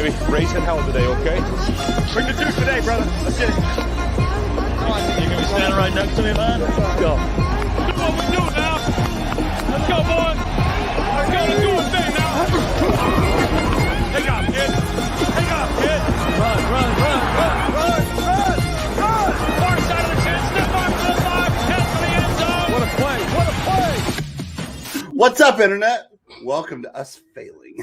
baby. Raising hell today, okay? Bring the juice today, brother. That's it. Come on. You gonna be standing right next to me, man? Let's go. Do what we do now. Let's go, boys. Let's go. Let's do our thing now. Take off, kid. Take off, kid. Run. Far side of the 10. Step on to the 5. Head for the end zone. What a play. What's up, Internet? Welcome to us failing.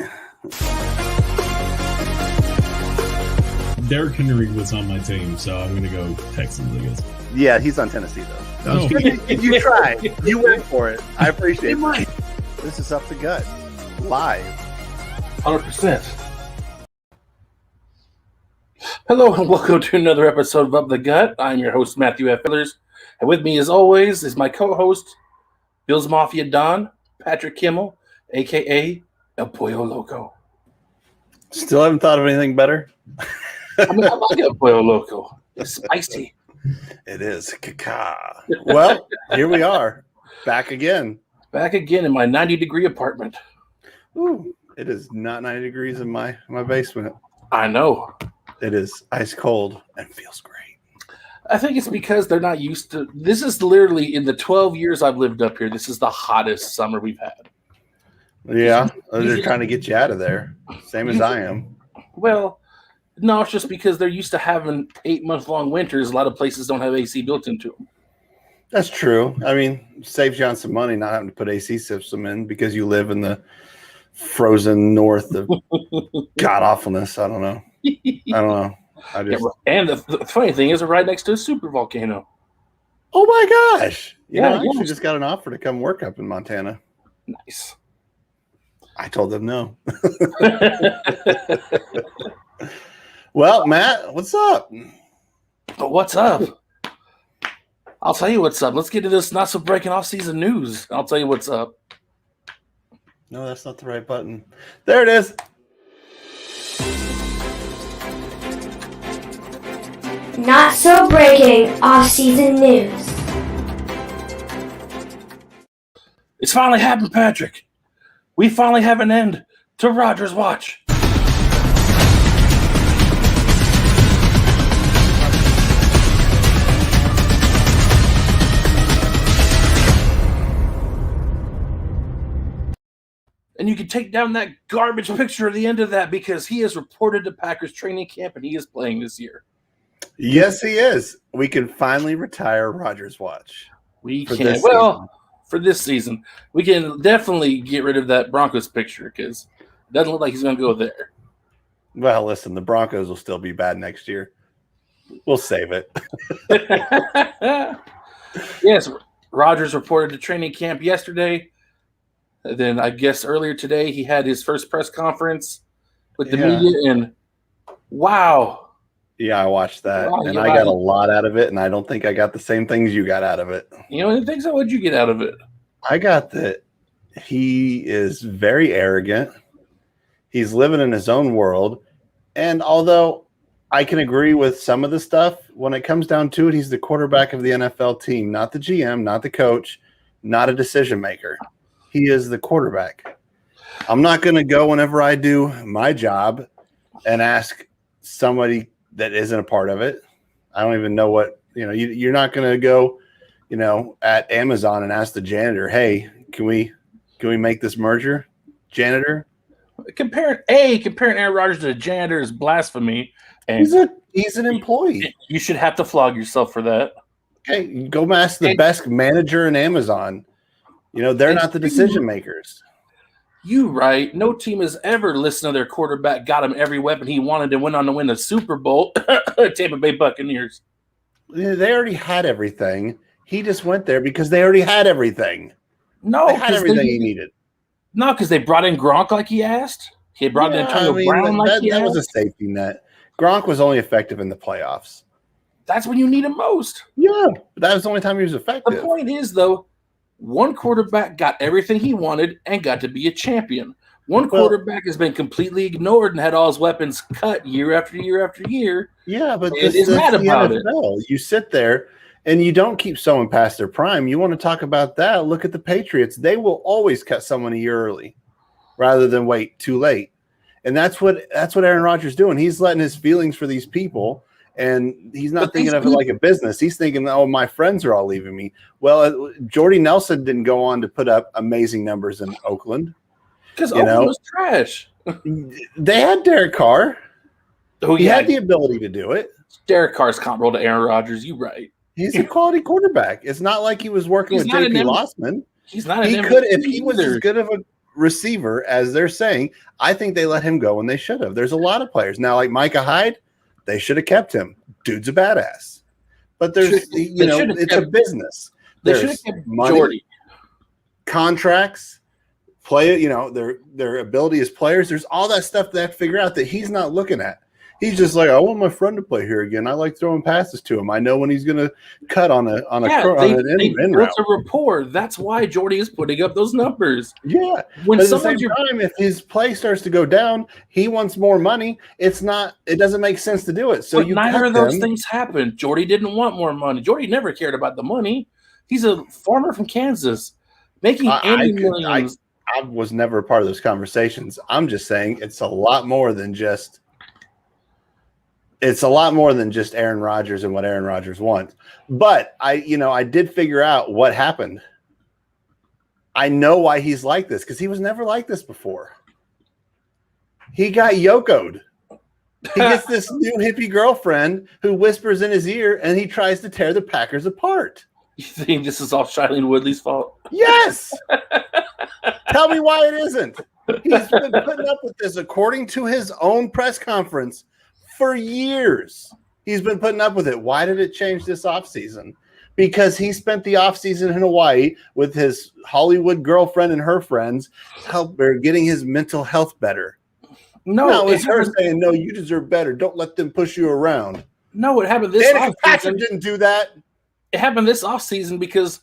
Derrick Henry was on my team, so I'm going to go Texans, I guess. Yeah, he's on Tennessee, though. Oh. You tried. You went for it. I appreciate it. This is Up the Gut, live. 100%. Hello, and welcome to another episode of Up the Gut. I'm your host, Matthew F. Fillers. And with me, as always, is my co-host, Bills Mafia Don, Patrick Kimmel, a.k.a. El Pollo Loco. Still haven't thought of anything better? I mean, I like El Pollo Loco. It's spicy. It is. Caca. Well, here we are. Back again. Back again in my 90-degree apartment. Ooh, it is not 90 degrees in my basement. I know. It is ice cold and feels great. I think it's because they're not used to... This is literally, in the 12 years I've lived up here, this is the hottest summer we've had. Yeah, they're trying to get you out of there. Same as I am. Well, no, it's just because they're used to having 8-month-long winters. A lot of places don't have AC built into them. That's true. I mean, it saves you on some money not having to put AC system in because you live in the frozen north of god awfulness. I don't know. And the funny thing is, we're right next to a super volcano. Oh my gosh! I yeah. actually just got an offer to come work up in Montana. Nice. I told them no. Well, Matt, what's up? What's up? I'll tell you what's up. Let's get to this not so breaking off season news. I'll tell you what's up. No, that's not the right button. There it is. Not so breaking off-season news. It's finally happened, Patrick. We finally have an end to Rodgers Watch. And you can take down that garbage picture at the end of that because he has reported to Packers training camp and he is playing this year. Yes, he is. We can finally retire Rodgers Watch. We can. Well, for this season, we can definitely get rid of that Broncos picture because it doesn't look like he's going to go there. Well, listen, the Broncos will still be bad next year. We'll save it. Yes, Rodgers reported to training camp yesterday. Then I guess earlier today he had his first press conference with the media, and wow. Yeah, I watched that, and I got a lot out of it, and I don't think I got the same things you got out of it. You know, I think so. What'd you get out of it? I got that he is very arrogant. He's living in his own world, and although I can agree with some of the stuff, when it comes down to it, he's the quarterback of the NFL team, not the GM, not the coach, not a decision maker. He is the quarterback. I'm not going to go whenever I do my job and ask somebody that isn't a part of it. I don't even know what, you're not going to go, at Amazon and ask the janitor, hey, can we make this merger, janitor? Comparing Aaron Rodgers to a janitor is blasphemy. And he's an employee. You should have to flog yourself for that. Okay, go ask the best manager in Amazon. They're not the decision makers. You right. No team has ever listened to their quarterback, got him every weapon he wanted, and went on to win the Super Bowl. Tampa Bay Buccaneers. They already had everything. He just went there because they already had everything. No, they had everything he needed. No, because they brought in Gronk like he asked. He brought in Antonio Brown like he asked. That was a safety net. Gronk was only effective in the playoffs. That's when you need him most. Yeah, but that was the only time he was effective. The point is, though, one quarterback got everything he wanted and got to be a champion. One quarterback has been completely ignored and had all his weapons cut year after year after year. Yeah, but this is mad about it. You sit there and you don't keep someone past their prime. You want to talk about that? Look at the Patriots. They will always cut someone a year early rather than wait too late. And that's what Aaron Rodgers is doing. He's letting his feelings for these people, and he's not thinking of it like a business. He's thinking, oh, my friends are all leaving me. Well, Jordy Nelson didn't go on to put up amazing numbers in Oakland. Because Oakland was trash. They had Derek Carr. Oh, he had the ability to do it. Derek Carr's comparable to Aaron Rodgers. You're right. He's a quality quarterback. It's not like he was working with J.P. Lossman. He's not. He could, if he was as good of a receiver as they're saying. I think they let him go when they should have. There's a lot of players now, like Micah Hyde. They should have kept him. Dude's a badass. But there's, it's a business. They should have kept Jordy. Contracts, their ability as players. There's all that stuff they have to figure out that he's not looking at. He's just like, I want my friend to play here again. I like throwing passes to him. I know when he's going to cut on an end route. It's a rapport. That's why Jordy is putting up those numbers. Yeah. When at the same time, if his play starts to go down, he wants more money. It doesn't make sense to do it. So neither of those things happened. Jordy didn't want more money. Jordy never cared about the money. He's a farmer from Kansas making millions. I was never a part of those conversations. I'm just saying it's a lot more than just. It's a lot more than just Aaron Rodgers and what Aaron Rodgers wants. But I did figure out what happened. I know why he's like this, because he was never like this before. He got yokoed. He gets this new hippie girlfriend who whispers in his ear, and he tries to tear the Packers apart. You think this is all Shailene Woodley's fault? Yes. Tell me why it isn't. He's been putting up with this, according to his own press conference, for years. He's been putting up with it. Why did it change this offseason? Because he spent the offseason in Hawaii with his Hollywood girlfriend and her friends, getting his mental health better. No, it's her saying, no, you deserve better. Don't let them push you around. No, it happened this offseason. Patrick didn't do that. It happened this offseason because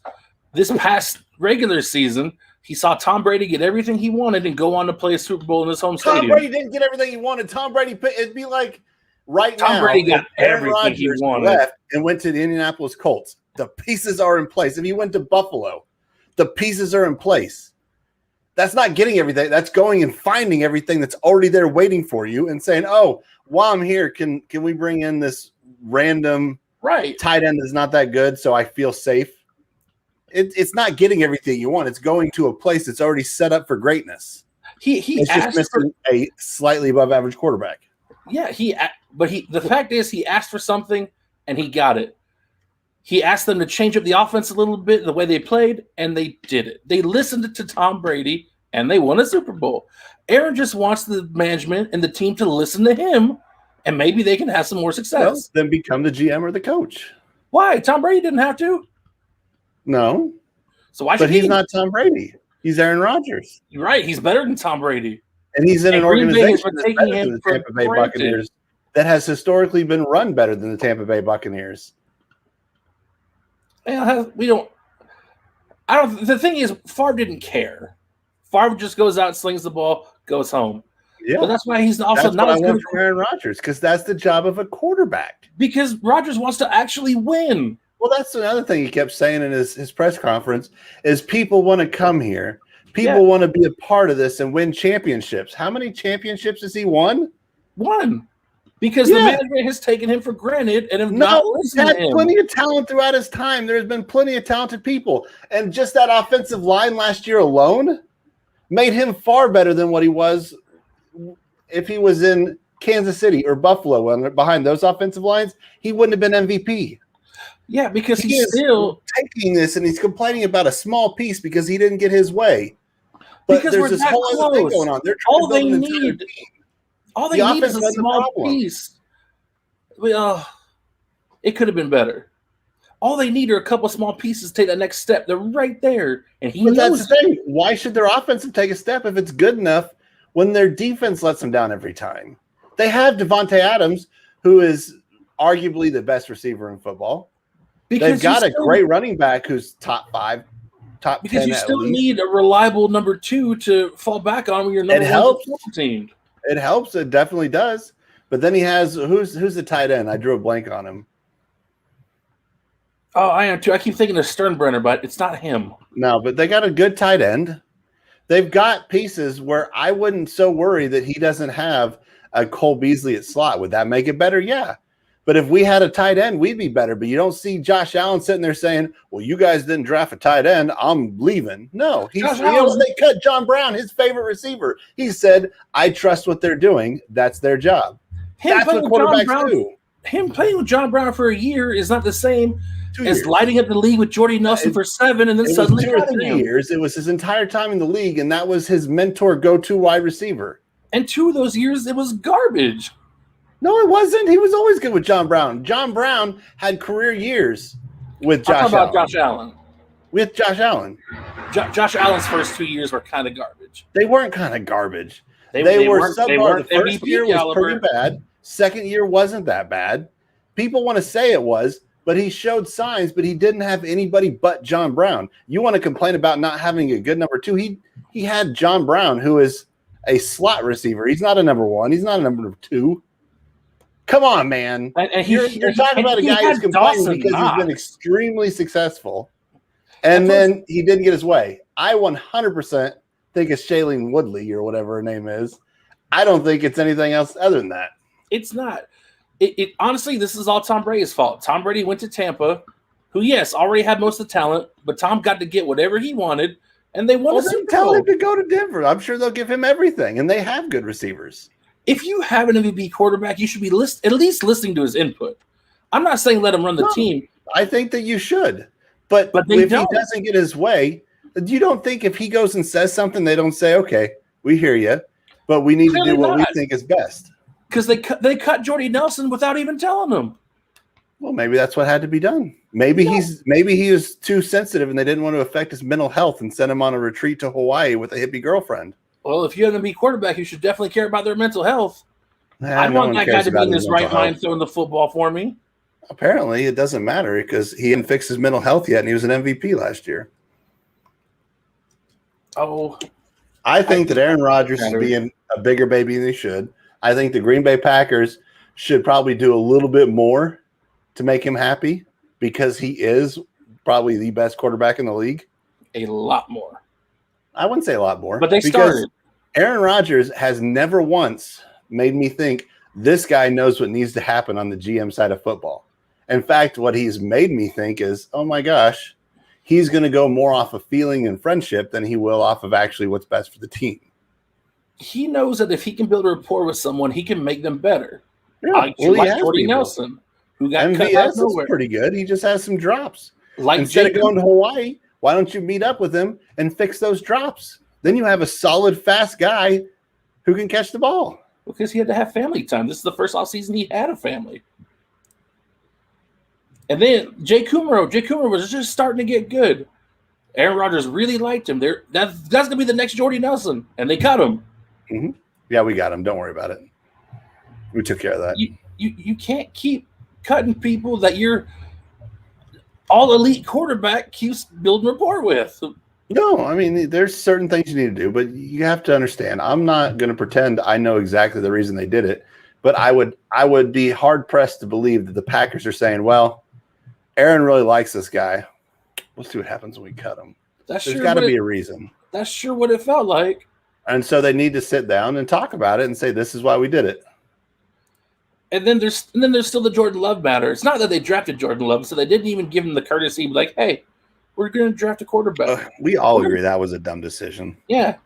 this past regular season, he saw Tom Brady get everything he wanted and go on to play a Super Bowl in his home stadium. Tom Brady didn't get everything he wanted. Tom Brady, it'd be like Tom Brady got everything he wanted. Left and went to the Indianapolis Colts. The pieces are in place. If he went to Buffalo, the pieces are in place. That's not getting everything. That's going and finding everything that's already there waiting for you and saying, oh, while I'm here, can we bring in this random tight end that's not that good so I feel safe? It's not getting everything you want. It's going to a place that's already set up for greatness. It's just missing a slightly above average quarterback. Yeah, the fact is he asked for something and he got it. He asked them to change up the offense a little bit, the way they played, and they did it. They listened to Tom Brady and they won a Super Bowl. Aaron just wants the management and the team to listen to him, and maybe they can have some more success. Well, then become the GM or the coach. Why? Tom Brady didn't have to. No. So why should he's not Tom Brady. He's Aaron Rodgers. You're right. He's better than Tom Brady. And he's in an organization that's better than the Tampa Bay Buccaneers that has historically been run better than the Tampa Bay Buccaneers. The thing is, Favre didn't care. Favre just goes out, slings the ball, goes home. Yeah. But that's why he's also not as good for Aaron Rodgers, because that's the job of a quarterback. Because Rodgers wants to actually win. Well, that's another thing he kept saying in his press conference is people want to come here. People want to be a part of this and win championships. How many championships has he won? One. Because the management has taken him for granted and have not listened to him. He's had plenty of talent throughout his time. There's been plenty of talented people. And just that offensive line last year alone made him far better than what he was if he was in Kansas City or Buffalo. And behind those offensive lines, he wouldn't have been MVP. Yeah, because he's still taking this and he's complaining about a small piece because he didn't get his way. But because there's this whole other thing going on. They're all they need is a small piece. It could have been better. All they need are a couple small pieces to take that next step. They're right there, and he knows. That's the thing. Why should their offense take a step if it's good enough when their defense lets them down every time? They have Devontae Adams, who is arguably the best receiver in football. They've got a great running back who's top 5. Because you still need a reliable number 2 to fall back on when you're number 1 team. It helps. It definitely does. But then he has who's the tight end? I drew a blank on him. Oh, I am too. I keep thinking of Sternbrenner, but it's not him. No, but they got a good tight end. They've got pieces where I wouldn't so worry that he doesn't have a Cole Beasley at slot. Would that make it better? Yeah. But if we had a tight end, we'd be better. But you don't see Josh Allen sitting there saying, well, you guys didn't draft a tight end. I'm leaving. No, they cut John Brown, his favorite receiver. He said, I trust what they're doing. That's their job. That's what quarterbacks do. Him playing with John Brown for a year is not the same as lighting up the league with Jordy Nelson for 7 and then suddenly 2 or 3 years. It was his entire time in the league, and that was his mentor go-to wide receiver. And 2 of those years, it was garbage. No, it wasn't. He was always good with John Brown. John Brown had career years with Josh Allen. Josh Allen. With Josh Allen. Josh Allen's first 2 years were kind of garbage. They weren't kind of garbage. They were subpar. The first year was pretty bad. Second year wasn't that bad. People want to say it was, but he showed signs, but he didn't have anybody but John Brown. You want to complain about not having a good number 2. He had John Brown, who is a slot receiver. He's not a number 1. He's not a number 2. Come on, man. And you're talking about a guy who's complaining because he's been extremely successful, and then he didn't get his way. I 100% think it's Shailene Woodley or whatever her name is. I don't think it's anything else other than that. It's not. It honestly, this is all Tom Brady's fault. Tom Brady went to Tampa, who, yes, already had most of the talent, but Tom got to get whatever he wanted, and they won a Super Bowl. Tell him to go to Denver. I'm sure they'll give him everything, and they have good receivers. If you have an MVP quarterback, you should be at least listening to his input. I'm not saying let him run the team. I think that you should. But if he doesn't get his way, you don't think if he goes and says something, they don't say, okay, we hear you, but we need to do what we think is best. Because they cut Jordy Nelson without even telling them. Well, maybe that's what had to be done. Maybe he was too sensitive and they didn't want to affect his mental health and send him on a retreat to Hawaii with a hippie girlfriend. Well, if you're going to be quarterback, you should definitely care about their mental health. I want that guy to be in his right mind throwing the football for me. Apparently, it doesn't matter because he hadn't fixed his mental health yet, and he was an MVP last year. Oh, I think that Aaron Rodgers is being a bigger baby than he should. I think the Green Bay Packers should probably do a little bit more to make him happy because he is probably the best quarterback in the league. A lot more. I wouldn't say a lot more. But they started. Aaron Rodgers has never once made me think this guy knows what needs to happen on the GM side of football. In fact, what he's made me think is, oh my gosh, he's going to go more off of feeling and friendship than he will off of actually what's best for the team. He knows that if he can build a rapport with someone, he can make them better. Yeah, like Jordy Nelson, who got MVS cut out of nowhere. Is pretty good. He just has some drops. Instead of going to Hawaii, why don't you meet up with him and fix those drops? Then you have a solid, fast guy who can catch the ball. Because he had to have family time. This is the first offseason he had a family. And then Jay Kummerow was just starting to get good. Aaron Rodgers really liked him. That's going to be the next Jordy Nelson, and they cut him. Mm-hmm. Yeah, we got him. Don't worry about it. We took care of that. You can't keep cutting people that your all elite quarterback keeps building rapport with. No, I mean, there's certain things you need to do, but you have to understand. I'm not going to pretend I know exactly the reason they did it, but I would be hard pressed to believe that the Packers are saying, well, Aaron really likes this guy. We'll see what happens when we cut him. There's got to be a reason. That's sure what it felt like. And so they need to sit down and talk about it and say, this is why we did it. And then there's still the Jordan Love matter. It's not that they drafted Jordan Love, so they didn't even give him the courtesy, like, hey, we're going to draft a quarterback. We all agree that was a dumb decision. Yeah.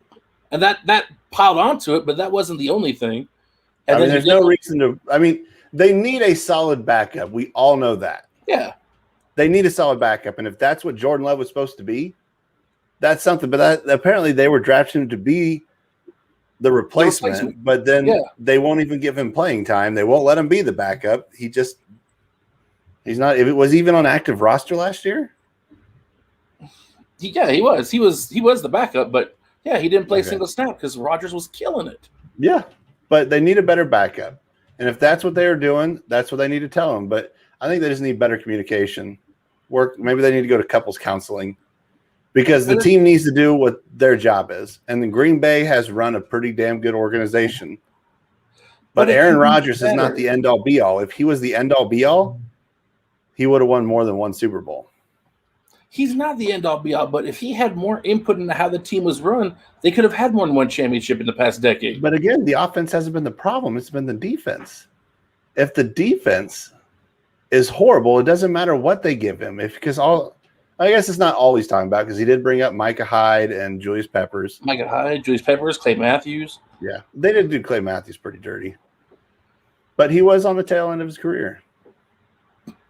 And that piled onto it, but that wasn't the only thing. And there's no reason to – I mean, they need a solid backup. We all know that. Yeah. They need a solid backup. And if that's what Jordan Love was supposed to be, that's something. But apparently they were drafting him to be the replacement. But then they won't even give him playing time. They won't let him be the backup. He's not – if it was even on active roster last year? Yeah, he was. He was the backup, but yeah, he didn't play a single snap because Rodgers was killing it. Yeah, but they need a better backup. And if that's what they are doing, that's what they need to tell them. But I think they just need better communication. Maybe they need to go to couples counseling because the team needs to do what their job is. And the Green Bay has run a pretty damn good organization. But Aaron Rodgers is not the end-all be-all. If he was the end-all be-all, he would have won more than one Super Bowl. he's not the end-all be-all, but if he had more input into how the team was run, they could have had more than one championship in the past decade. But again, the offense hasn't been the problem. It's been the defense. If the defense is horrible, it doesn't matter what they give him. I guess it's not all he's talking about because he did bring up Micah Hyde and Julius Peppers. Micah Hyde, Julius Peppers, Clay Matthews. Yeah, they did do Clay Matthews pretty dirty. But he was on the tail end of his career.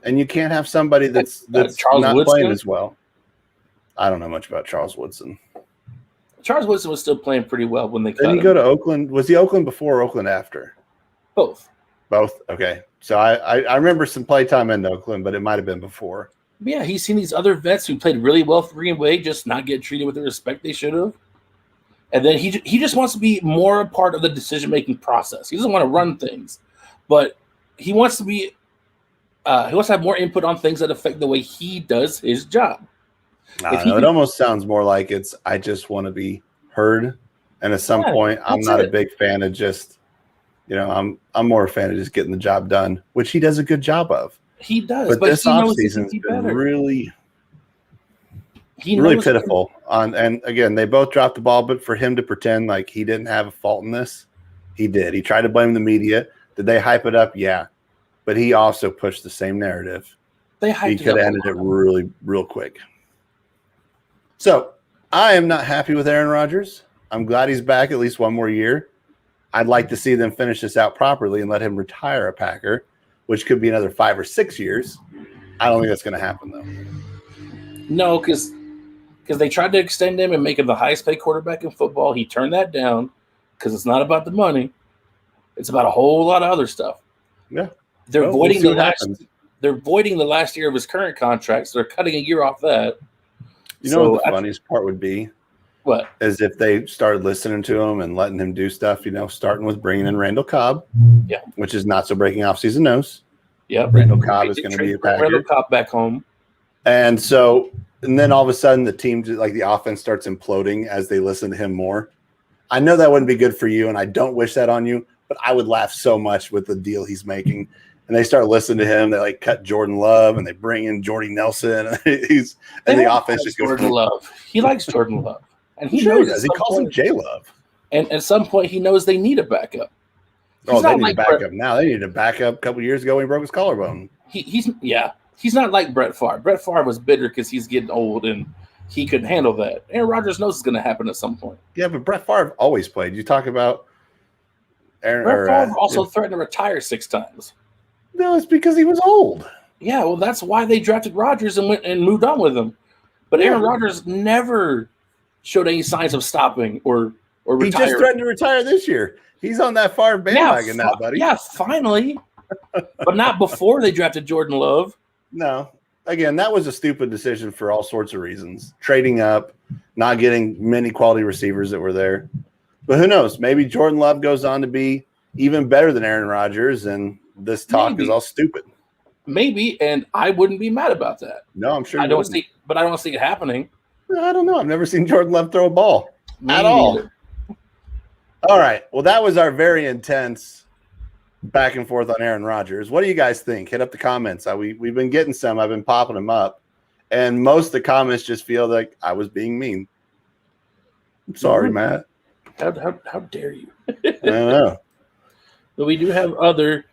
And you can't have somebody that's Charles not Woodson? playing as well. I don't know much about Charles Woodson. Charles Woodson was still playing pretty well when they cut him. Did he go to Oakland? Was he Oakland before or Oakland after? Both. Both? Okay. So I remember some playtime in Oakland, but it might have been before. Yeah, he's seen these other vets who played really well for Green Bay just not get treated with the respect they should have. And then he just wants to be more a part of the decision-making process. He doesn't want to run things, but he wants to be he wants to have more input on things that affect the way he does his job. I don't know. It almost sounds more like I just want to be heard. And at some point, I'm not a big fan of just, I'm more a fan of just getting the job done, which he does a good job of. He does. But this offseason's been really pitiful. And again, they both dropped the ball, but for him to pretend like he didn't have a fault in this, he did. He tried to blame the media. Did they hype it up? Yeah. But he also pushed the same narrative. He could have ended it really, real quick. So I am not happy with Aaron Rodgers. I'm glad he's back at least one more year. I'd like to see them finish this out properly and let him retire a Packer, which could be another 5 or 6 years. I don't think that's going to happen, though. No, because they tried to extend him and make him the highest paid quarterback in football. He turned that down because it's not about the money. It's about a whole lot of other stuff. Yeah. They're voiding the last year of his current contract, so they're cutting a year off that. You know what the funniest part would be? What? Is if they started listening to him and letting him do stuff, starting with bringing in Randall Cobb, which is not so breaking off-season news. Yeah, Randall Cobb is going to be a Packer. Randall Cobb back home. And then all of a sudden the team, like the offense starts imploding as they listen to him more. I know that wouldn't be good for you, and I don't wish that on you, but I would laugh so much with the deal he's making. And they start listening to him. They cut Jordan Love, and they bring in Jordy Nelson. And the offense just goes. Jordan Love. He likes Jordan Love, and he sure knows. Does. He calls him J Love. And at some point, he knows they need a backup. They need a backup now. They needed a backup a couple years ago when he broke his collarbone. He's not like Brett Favre. Brett Favre was bitter because he's getting old and he couldn't handle that. Aaron Rodgers knows it's going to happen at some point. Yeah, but Brett Favre always played. You talk about Aaron. Brett Favre also threatened to retire 6 times. No, it's because he was old. Yeah, well, that's why they drafted Rodgers and went and moved on with him. But Aaron Rodgers never showed any signs of stopping or retiring. He just threatened to retire this year. He's on that Favre bandwagon now, buddy. Yeah, finally. But not before they drafted Jordan Love. No. Again, that was a stupid decision for all sorts of reasons. Trading up, not getting many quality receivers that were there. But who knows? Maybe Jordan Love goes on to be even better than Aaron Rodgers, and this talk is all stupid. Maybe, and I wouldn't be mad about that. No, I'm sure I don't see it happening. I don't know. I've never seen Jordan Love throw a ball at all. All right. Well, that was our very intense back and forth on Aaron Rodgers. What do you guys think? Hit up the comments. We've been getting some. I've been popping them up. And most of the comments just feel like I was being mean. I'm sorry, Matt. How dare you? I don't know. But we do have other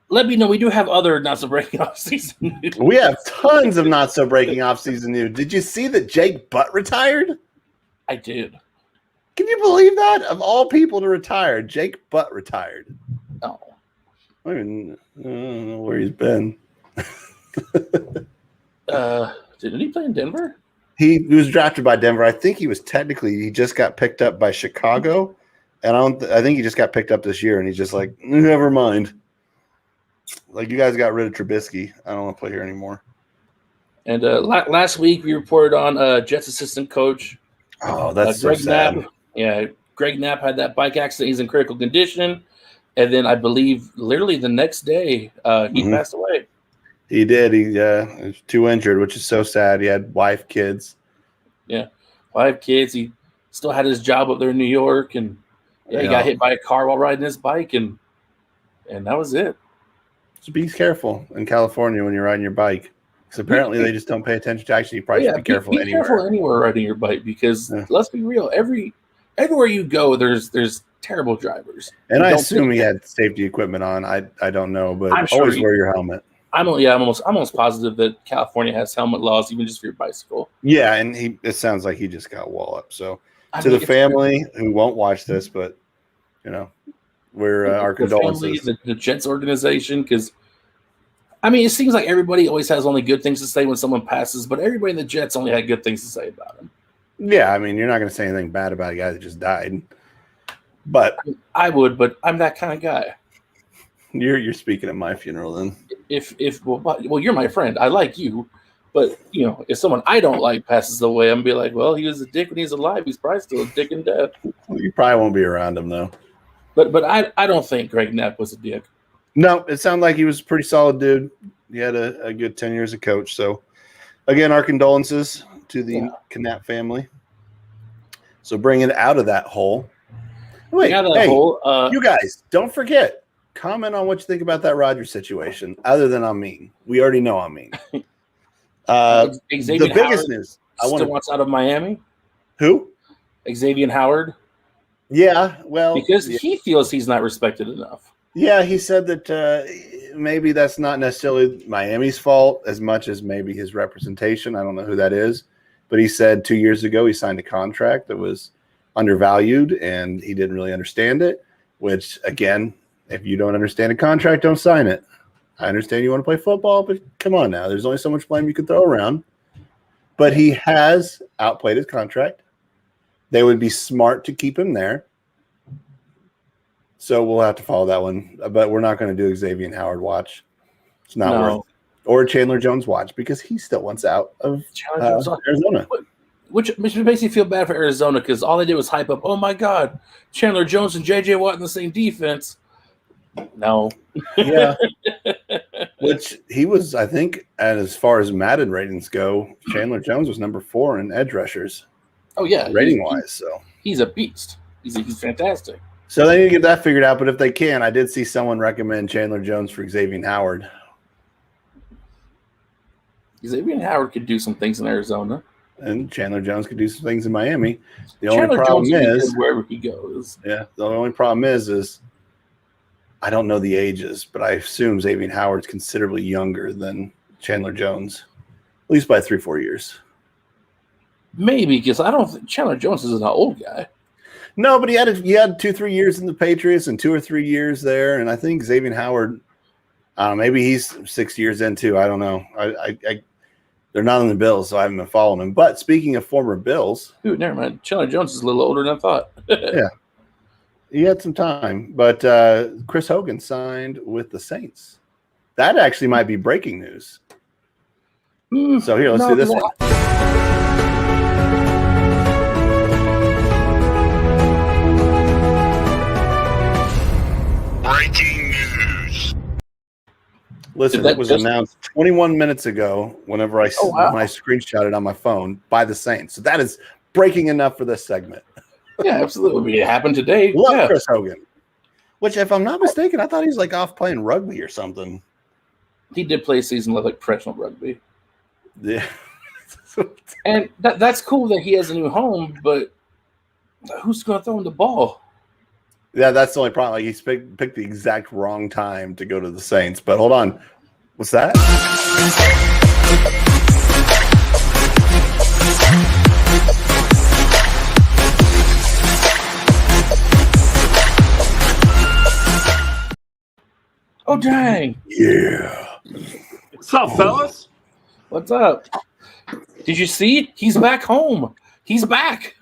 let me know. We do have other not so breaking off season news. We have tons of not so breaking off season news. Did you see that Jake Butt retired? I did. Can you believe that? Of all people to retire, Jake Butt retired. Oh. I don't know where he's been. Didn't he play in Denver? He was drafted by Denver. I think he just got picked up by Chicago. And I think he just got picked up this year, and he's just like, never mind. Like, you guys got rid of Trubisky. I don't want to play here anymore. And last week we reported on Jets assistant coach. Oh, that's so Greg sad. Knapp. Yeah, Greg Knapp had that bike accident. He's in critical condition. And then I believe literally the next day he passed away. He did. He was too injured, which is so sad. He had wife, kids. Yeah, 5 kids. He still had his job up there in New York, and he got hit by a car while riding his bike, and that was it. So be careful in California when you're riding your bike. Because apparently they just don't pay attention to action. You probably should be careful be anywhere. careful anywhere riding your bike because let's be real, everywhere you go, there's terrible drivers. And I assume he had safety equipment on. I don't know, but I'm sure always wear your helmet. I'm almost positive that California has helmet laws even just for your bicycle. Yeah, and it sounds like he just got walloped. So the family who won't watch this, but we're our condolences. Family, the Jets organization, because it seems like everybody always has only good things to say when someone passes, but everybody in the Jets only had good things to say about him. Yeah, you're not going to say anything bad about a guy that just died. But I would, but I'm that kind of guy. You're speaking at my funeral then. Well, you're my friend. I like you, but if someone I don't like passes away, I'm gonna be like, well, he was a dick when he's alive. He's probably still a dick in death. You probably won't be around him though. But I don't think Greg Knapp was a dick. No, it sounded like he was a pretty solid dude. He had a good 10 years of coach. So again, our condolences to the Knapp family. So bring it out of that hole. Wait, you guys, don't forget. Comment on what you think about that Rodgers situation, other than I'm mean. We already know I'm mean. The biggest news. Still wants out of Miami? Who? Xavier Howard? Yeah, well. Because he feels he's not respected enough. Yeah, he said that maybe that's not necessarily Miami's fault as much as maybe his representation. I don't know who that is. But he said 2 years ago he signed a contract that was undervalued and he didn't really understand it, which, again, if you don't understand a contract, don't sign it. I understand you want to play football, but come on now. There's only so much blame you can throw around. But he has outplayed his contract. They would be smart to keep him there. So we'll have to follow that one. But we're not going to do Xavier Howard watch. It's not worth it. Or Chandler Jones watch because he still wants out of Arizona. Which makes me feel bad for Arizona because all they did was hype up, oh, my God, Chandler Jones and J.J. Watt in the same defense. No. Yeah. Which he was, I think, as far as Madden ratings go, Chandler Jones was number 4 in edge rushers. Oh, yeah. Rating-wise, so. He's a beast. He's fantastic. So they need to get that figured out, but if they can, I did see someone recommend Chandler Jones for Xavier Howard. Xavier Howard could do some things in Arizona. And Chandler Jones could do some things in Miami. The Chandler only problem Jones is wherever he goes. Yeah. The only problem is I don't know the ages, but I assume Xavier Howard's considerably younger than Chandler Jones, at least by 3-4 years. Maybe because I don't think Chandler Jones is an old guy. No, but he had 2-3 years in the Patriots and 2 or 3 years there, and I think Xavier Howard, maybe he's 6 years in too. I don't know. They're not on the Bills, so I haven't been following him. But speaking of former Bills, dude, never mind. Chandler Jones is a little older than I thought. Yeah, he had some time. But Chris Hogan signed with the Saints. That actually might be breaking news. So here, let's do this one. Breaking news. Listen, it was announced 21 minutes ago whenever I screenshot it on my phone by the Saints. So that is breaking enough for this segment. Yeah, absolutely. It happened today. Love Chris Hogan. Which, if I'm not mistaken, I thought he was like off playing rugby or something. He did play a season like professional rugby. Yeah. And that's cool that he has a new home, but who's going to throw him the ball? Yeah, that's the only problem. Like he's picked the exact wrong time to go to the Saints. But hold on. What's that? Oh, dang. Yeah. What's up, fellas? What's up? Did you see it? He's back home. He's back.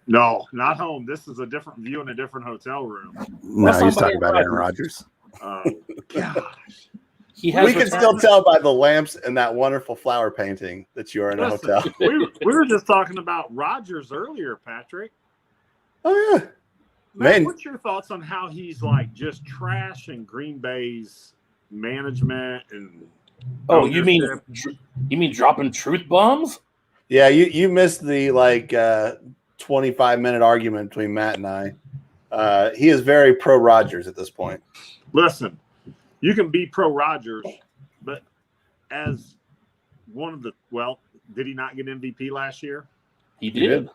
No, not home. This is a different view in a different hotel room. No, he's talking about Aaron Rodgers. Oh, gosh. We can still tell by the lamps and that wonderful flower painting that you are in a hotel. we were just talking about Rodgers earlier, Patrick. Oh, yeah. Man, what's your thoughts on how he's like just trashing Green Bay's management and? Oh, you mean dropping truth bombs? Yeah, you missed the 25-minute argument between Matt and I. He is very pro Rodgers at this point. Listen, you can be pro Rodgers, but as did he not get MVP last year? He did.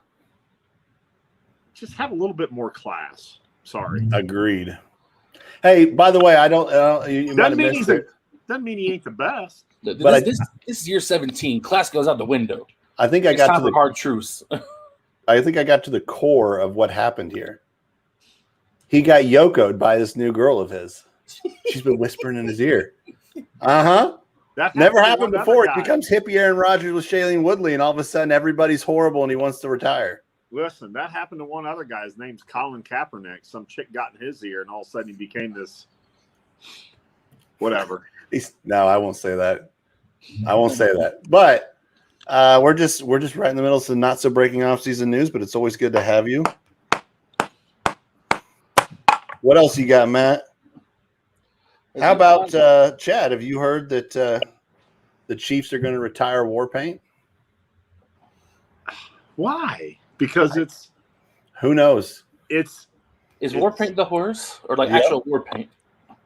Just have a little bit more class. Sorry. Agreed. Hey, by the way, I don't. You might have missed it. Doesn't mean he ain't the best. But This is year 17. Class goes out the window. I think I It's got time to the for hard truths. I think I got to the core of what happened here. He got yokoed by this new girl of his. She's been whispering in his ear. That Never happened to one before. other He guy. becomes hippie Aaron Rodgers with Shailene Woodley, and all of a sudden everybody's horrible and he wants to retire. Listen, that happened to one other guy. His name's Colin Kaepernick. Some chick got in his ear, and all of a sudden he became this whatever. No, I won't say that. I won't say that. But we're just right in the middle of some not so breaking off season news, but it's always good to have you. What else you got, Matt? How about Chad? Have you heard that the Chiefs are going to retire war paint? Why? Because who knows? Is war paint the horse or like Yeah. actual war paint?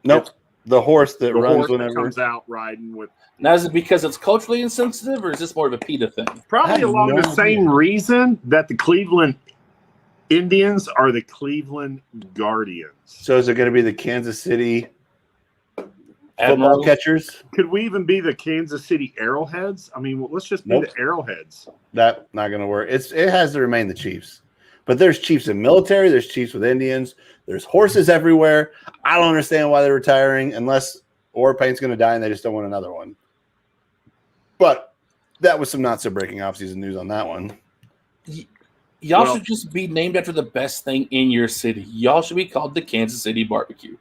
Nope. The horse that the runs horse that whenever comes out riding with Now, is it because it's culturally insensitive or is this more of a PETA thing? probably have along no the same reason that the Cleveland Indians are the Cleveland Guardians. So is it going to be the Kansas City football Admirals? catchers? Could we even be the Kansas City Arrowheads? I mean, let's just be Nope. the Arrowheads. That's not going to work. It has to remain the Chiefs. But there's Chiefs in military. There's Chiefs with Indians. There's horses everywhere. I don't understand why they're retiring unless war paint's going to die and they just don't want another one. But that was some not so breaking off season news on that one. Y'all should just be named after the best thing in your city. Y'all should be called the Kansas City Barbecue.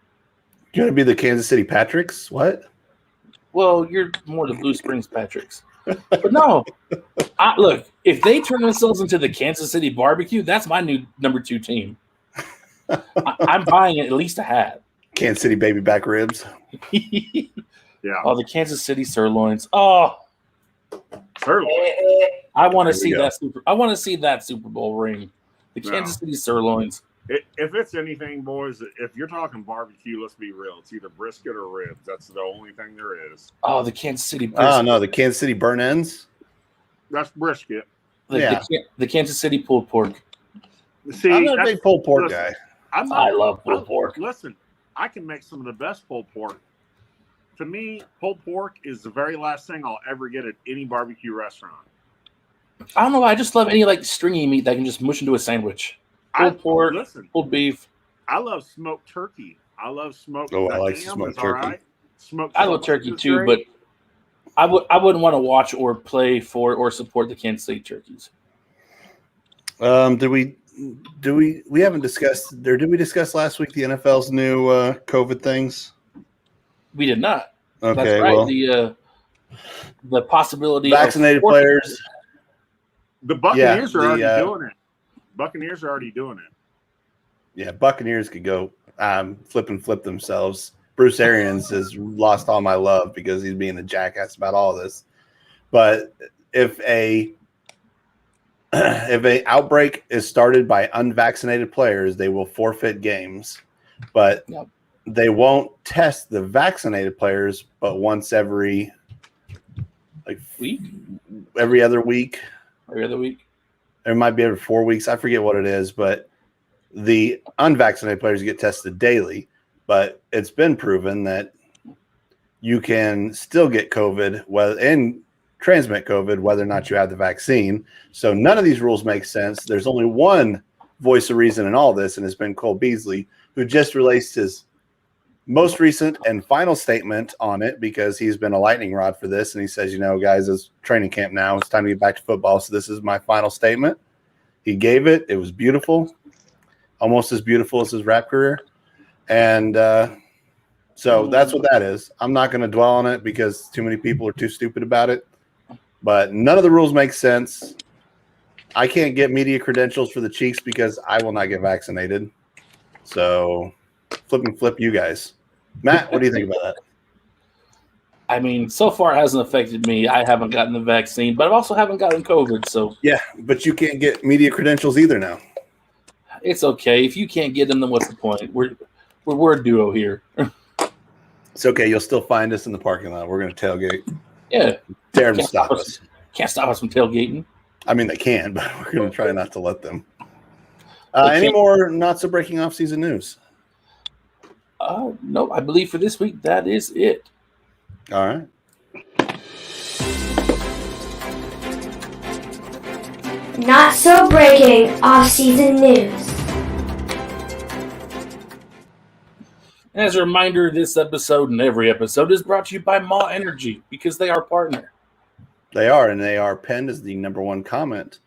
You're going to be the Kansas City Patricks? What? Well, you're more the Blue Springs Patricks. But no, look, if they turn themselves into the Kansas City Barbecue, that's my new number 2 team. I'm buying at least a hat. Kansas City baby back ribs. Yeah, Oh, the Kansas City sirloins. Oh, certainly. I want to There we see go. that I want to see that Super Bowl ring. The No. Kansas City sirloins. If it's anything, boys, if you're talking barbecue, let's be real. It's either brisket or ribs. That's the only thing there is. Oh, the Kansas City. Oh, no, the Kansas City burn ends. That's brisket. The Kansas City pulled pork. See, I'm not a big pulled pork listen, guy. I'm I not, love pulled pork. Listen, I can make some of the best pulled pork. To me, pulled pork is the very last thing I'll ever get at any barbecue restaurant. I don't know why. I just love any like stringy meat that I can just mush into a sandwich. Pulled pork, Listen, pulled beef. I love smoked turkey. I love smoked. Oh, I like ham smoked is all turkey. right. Smoked. I love sausage turkey is too, great. but I wouldn't want to watch or play for or support the Kansas City Turkeys. We haven't discussed there? Did we discuss last week the NFL's new COVID things? We did not. Okay, That's right. well, The possibility vaccinated of players. The Buccaneers are already the, doing it. Buccaneers are already doing it. Yeah, Buccaneers could go Flippin Flip themselves. Bruce Arians has lost all my love because he's being a jackass about all this. But if a outbreak is started by unvaccinated players, they will forfeit games. But Yep. they won't test the vaccinated players, but once every week, every other week. every other week. It might be every 4 weeks. I forget what it is, but the unvaccinated players get tested daily. But it's been proven that you can still get COVID and transmit COVID whether or not you have the vaccine. So none of these rules make sense. There's only one voice of reason in all this, and it's been Cole Beasley, who just released his most recent and final statement on it because he's been a lightning rod for this. And he says, guys, it's training camp now. It's time to get back to football. So this is my final statement. He gave it. It was beautiful, almost as beautiful as his rap career. And so that's what that is. I'm not going to dwell on it because too many people are too stupid about it. But none of the rules make sense. I can't get media credentials for the Chiefs because I will not get vaccinated. So Flippin Flip you guys. Matt, what do you think about that? I mean, so far it hasn't affected me. I haven't gotten the vaccine, but I also haven't gotten COVID, so Yeah, but you can't get media credentials either now. it's okay. If you can't get them, then what's the point? We're a duo here. It's okay. You'll still find us in the parking lot. We're going to tailgate. Yeah. Dare them to stop us. Can't stop us from tailgating. I mean, they can, but we're going to try not to let them. Any more not so breaking off season news? No, I believe for this week that is it. All right. Not so breaking off-season news. As a reminder, this episode and every episode is brought to you by Maw Energy because they are partner. They are, and they are penned as the number one comment.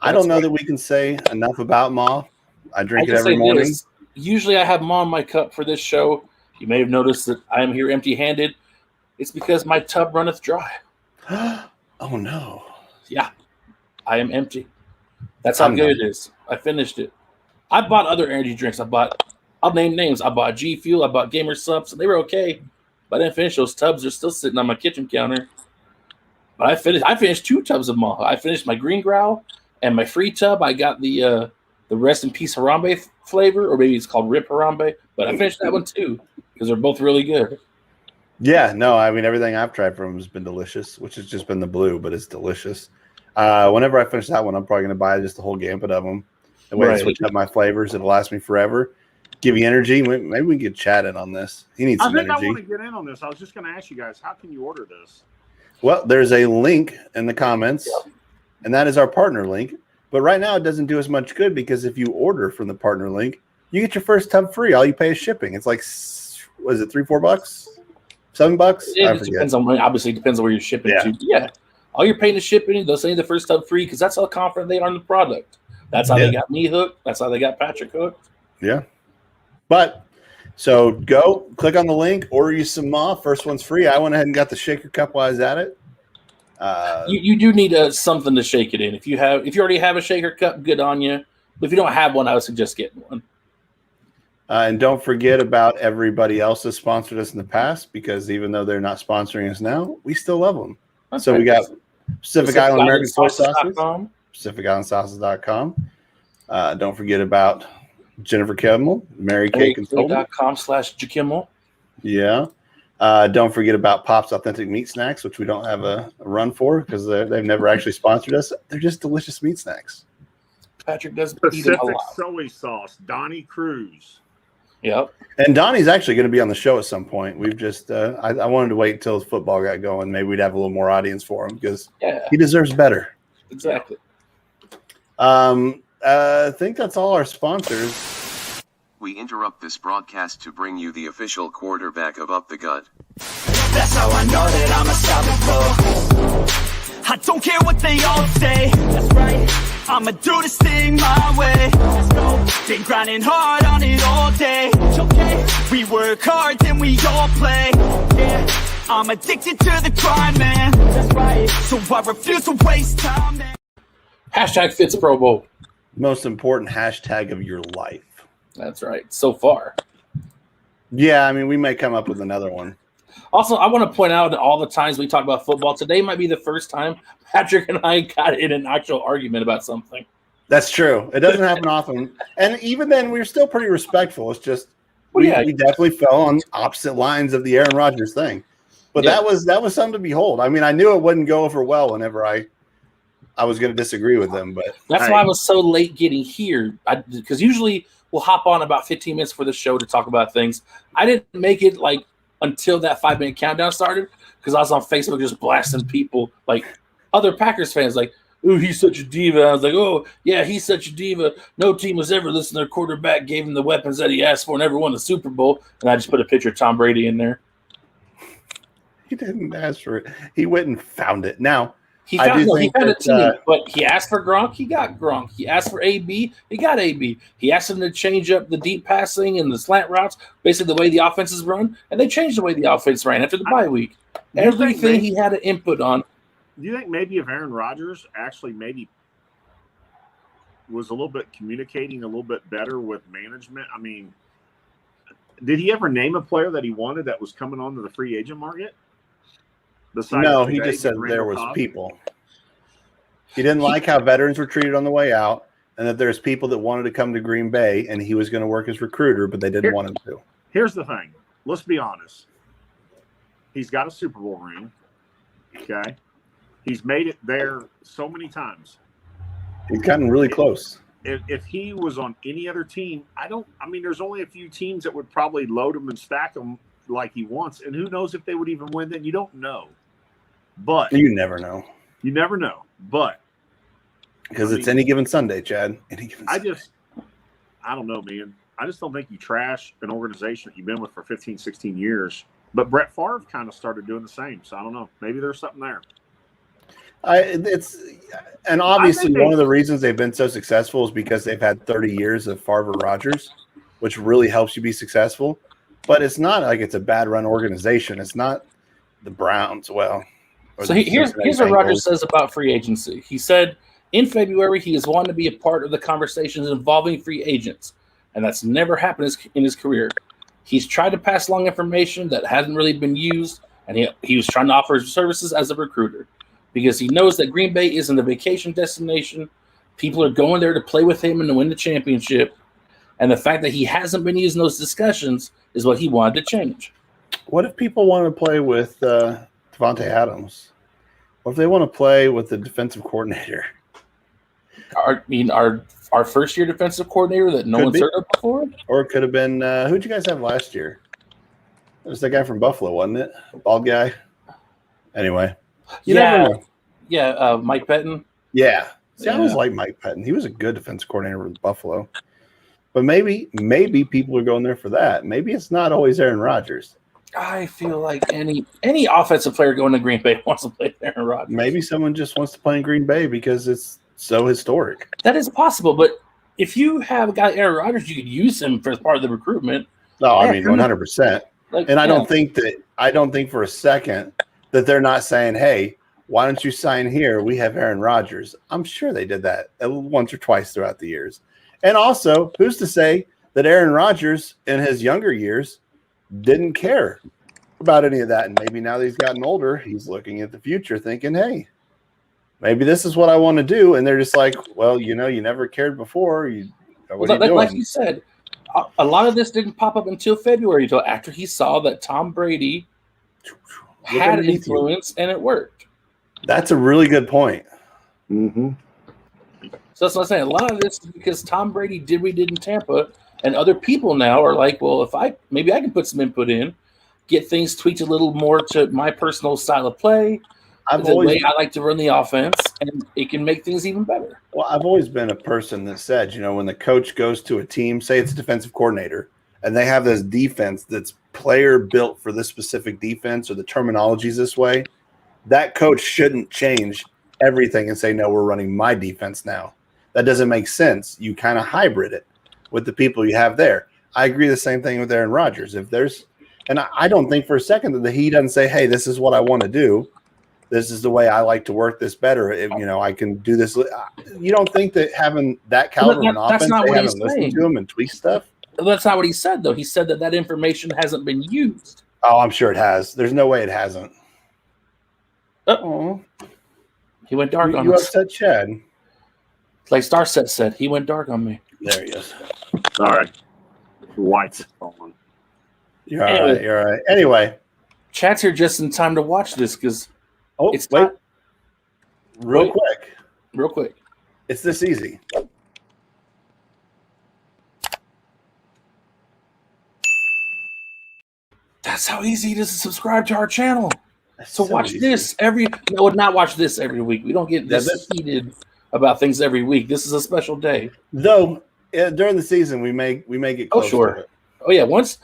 I don't know that we can say enough about Maw. I drink it every morning. Usually I have Maw in my cup for this show. You may have noticed that I am here empty-handed. It's because my tub runneth dry. Oh, no. Yeah, I am empty. That's how good it is. I finished it. I bought other energy drinks. I'll name names. I bought G Fuel. I bought Gamer Subs. They were okay, but I didn't finish those tubs. They're still sitting on my kitchen counter. But I finished 2 tubs of Maw. I finished my Green Growl and my free tub. I got the Rest in Peace Harambe flavor, or maybe it's called Rip Harambe. But I finished that one too because they're both really good. Yeah, no, I mean, everything I've tried from them has been delicious, which has just been the blue, but it's delicious. Whenever I finish that one, I'm probably going to buy just a whole gambit of them. The way I switch up my flavors, it'll last me forever. Give you energy. Maybe we can get chatted on this. He needs some energy. I want to get in on this. I was just going to ask you guys, how can you order this? Well, there's a link in the comments, and that is our partner link. But right now, it doesn't do as much good because if you order from the partner link, you get your first tub free. All you pay is shipping. It's like, what is it, $3, $4, $7? It depends on obviously depends on where you're shipping to. Yeah, all you're paying is shipping. They'll send you the first tub free because that's how confident they are in the product. That's how they got me hooked. That's how they got Patrick hooked. Yeah. But so go click on the link, order you some Maw. First one's free. I went ahead and got the shaker cup while I was at it. You do need something to shake it in. If you already have a shaker cup, good on you. But if you don't have one, I would suggest getting one. And don't forget about everybody else that sponsored us in the past, because even though they're not sponsoring us now, we still love them. That's so right. We got Pacific Island American Soy Sauces, PacificIslandSauces.com. Don't forget about Jennifer Kimmel, Mary Kay Consultant. .com/Jakimmel. Yeah. Don't forget about Pop's Authentic Meat Snacks, which we don't have a run for because they've never actually sponsored us. They're just delicious meat snacks. Patrick doesn't eat Pacific them a lot. Soy Sauce, Donnie Cruz. Yep. And Donnie's actually going to be on the show at some point. We've just I wanted to wait until his football got going. Maybe we'd have a little more audience for him because he deserves better. Exactly. I think that's all our sponsors. We interrupt this broadcast to bring you the official quarterback of Up the Gut. That's how I know that I'm a unstoppable. I don't care what they all say. That's right. I'ma do this thing my way. Let's go. Been grinding hard on it all day. Okay. We work hard, then we all play. Yeah. I'm addicted to the grind, man. That's right. So I refuse to waste time, man. Hashtag Fitz Pro Bowl. Most important hashtag of your life. That's right. So far. Yeah, I mean, we may come up with another one. Also, I want to point out that all the times we talk about football, today might be the first time Patrick and I got in an actual argument about something. That's true. It doesn't happen often. And even then, we were still pretty respectful. It's just we definitely fell on opposite lines of the Aaron Rodgers thing. But that was something to behold. I mean, I knew it wouldn't go over well whenever I was going to disagree with them. But that's why I was so late getting here. Because usually we'll hop on about 15 minutes for the show to talk about things. I didn't make it like until that 5-minute countdown started because I was on Facebook just blasting people, like other Packers fans, like, "Oh, he's such a diva." I was like, "Oh, yeah, he's such a diva. No team has ever listened to their quarterback, gave him the weapons that he asked for, and never won the Super Bowl." And I just put a picture of Tom Brady in there. He didn't ask for it. He went and found it. Now, he found a team, but he asked for Gronk, he got Gronk. He asked for AB, he got AB. He asked him to change up the deep passing and the slant routes, basically the way the offense is run, and they changed the way the offense ran after the bye week. Everything he had an input on. Do you think maybe if Aaron Rodgers actually maybe was a little bit communicating a little bit better with management? I mean, did he ever name a player that he wanted that was coming onto the free agent market? No, he just said there was people. He didn't like how veterans were treated on the way out, and that there's people that wanted to come to Green Bay, and he was going to work as recruiter, but they didn't want him to. Here's the thing. Let's be honest. He's got a Super Bowl ring. Okay. He's made it there so many times. He's gotten really close. If he was on any other team, there's only a few teams that would probably load him and stack him like he wants. And who knows if they would even win then? You don't know. But you never know. You never know. But because it's any given Sunday, Chad. Any given Sunday. I don't know, man. I just don't think you trash an organization that you've been with for 15, 16 years. But Brett Favre kind of started doing the same. So I don't know. Maybe there's something there. Obviously one of the reasons they've been so successful is because they've had 30 years of Favre Rodgers, which really helps you be successful. But it's not like it's a bad run organization. It's not the Browns. Well, so here's what Rodgers says about free agency. He said in February he is wanting to be a part of the conversations involving free agents, and that's never happened in his career. He's tried to pass along information that hasn't really been used, and he was trying to offer his services as a recruiter because he knows that Green Bay isn't a vacation destination. People are going there to play with him and to win the championship, and the fact that he hasn't been using those discussions is what he wanted to change. What if people want to play with Devontae Adams? What if they want to play with the defensive coordinator? Our first-year defensive coordinator that no one's heard of before? Or it could have been who'd you guys have last year? It was that guy from Buffalo, wasn't it? Bald guy. Anyway. You never know. Yeah, Mike Pettin. Yeah. See, I always like Mike Pettin. He was a good defensive coordinator with Buffalo. But maybe people are going there for that. Maybe it's not always Aaron Rodgers. I feel like any offensive player going to Green Bay wants to play Aaron Rodgers. Maybe someone just wants to play in Green Bay because it's so historic. That is possible, but if you have a guy Aaron Rodgers, you could use him for part of the recruitment. No, I mean 100%. And I don't think for a second that they're not saying, "Hey, why don't you sign here? We have Aaron Rodgers." I'm sure they did that once or twice throughout the years. And also, who's to say that Aaron Rodgers in his younger years didn't care about any of that? And maybe now that he's gotten older, he's looking at the future thinking, hey, maybe this is what I want to do. And they're just like, well, you never cared before. What are you doing? Like you said, a lot of this didn't pop up until February, until after he saw that Tom Brady had an influence and it worked. That's a really good point. Mm-hmm. So that's what I'm saying. A lot of this is because Tom Brady did what he did in Tampa, and other people now are like, well, maybe I can put some input in, get things tweaked a little more to my personal style of play, the way I like to run the offense, and it can make things even better. Well, I've always been a person that said, when the coach goes to a team, say it's a defensive coordinator, and they have this defense that's player built for this specific defense or the terminology's this way, that coach shouldn't change everything and say, no, we're running my defense now. That doesn't make sense. You kind of hybrid it with the people you have there. I agree the same thing with Aaron Rodgers. I don't think for a second that he doesn't say, hey, this is what I want to do. This is the way I like to work this better. I can do this. You don't think that having that caliber of an offense, they haven't listened to him and tweak stuff? That's not what he said, though. He said that information hasn't been used. Oh, I'm sure it has. There's no way it hasn't. Oh, he went dark on you. us. Upset Chad. Like Starset said, he went dark on me. There he is. All right. Lights on. You're all right. You're all right. Anyway. Chat's here just in time to watch this because it's real quick. It's this easy. That's how easy it is to subscribe to our channel. So watch this not watch this every week. We don't get this heated about things every week. This is a special day. Though during the season we may get close. Oh sure. To it. Oh yeah. Once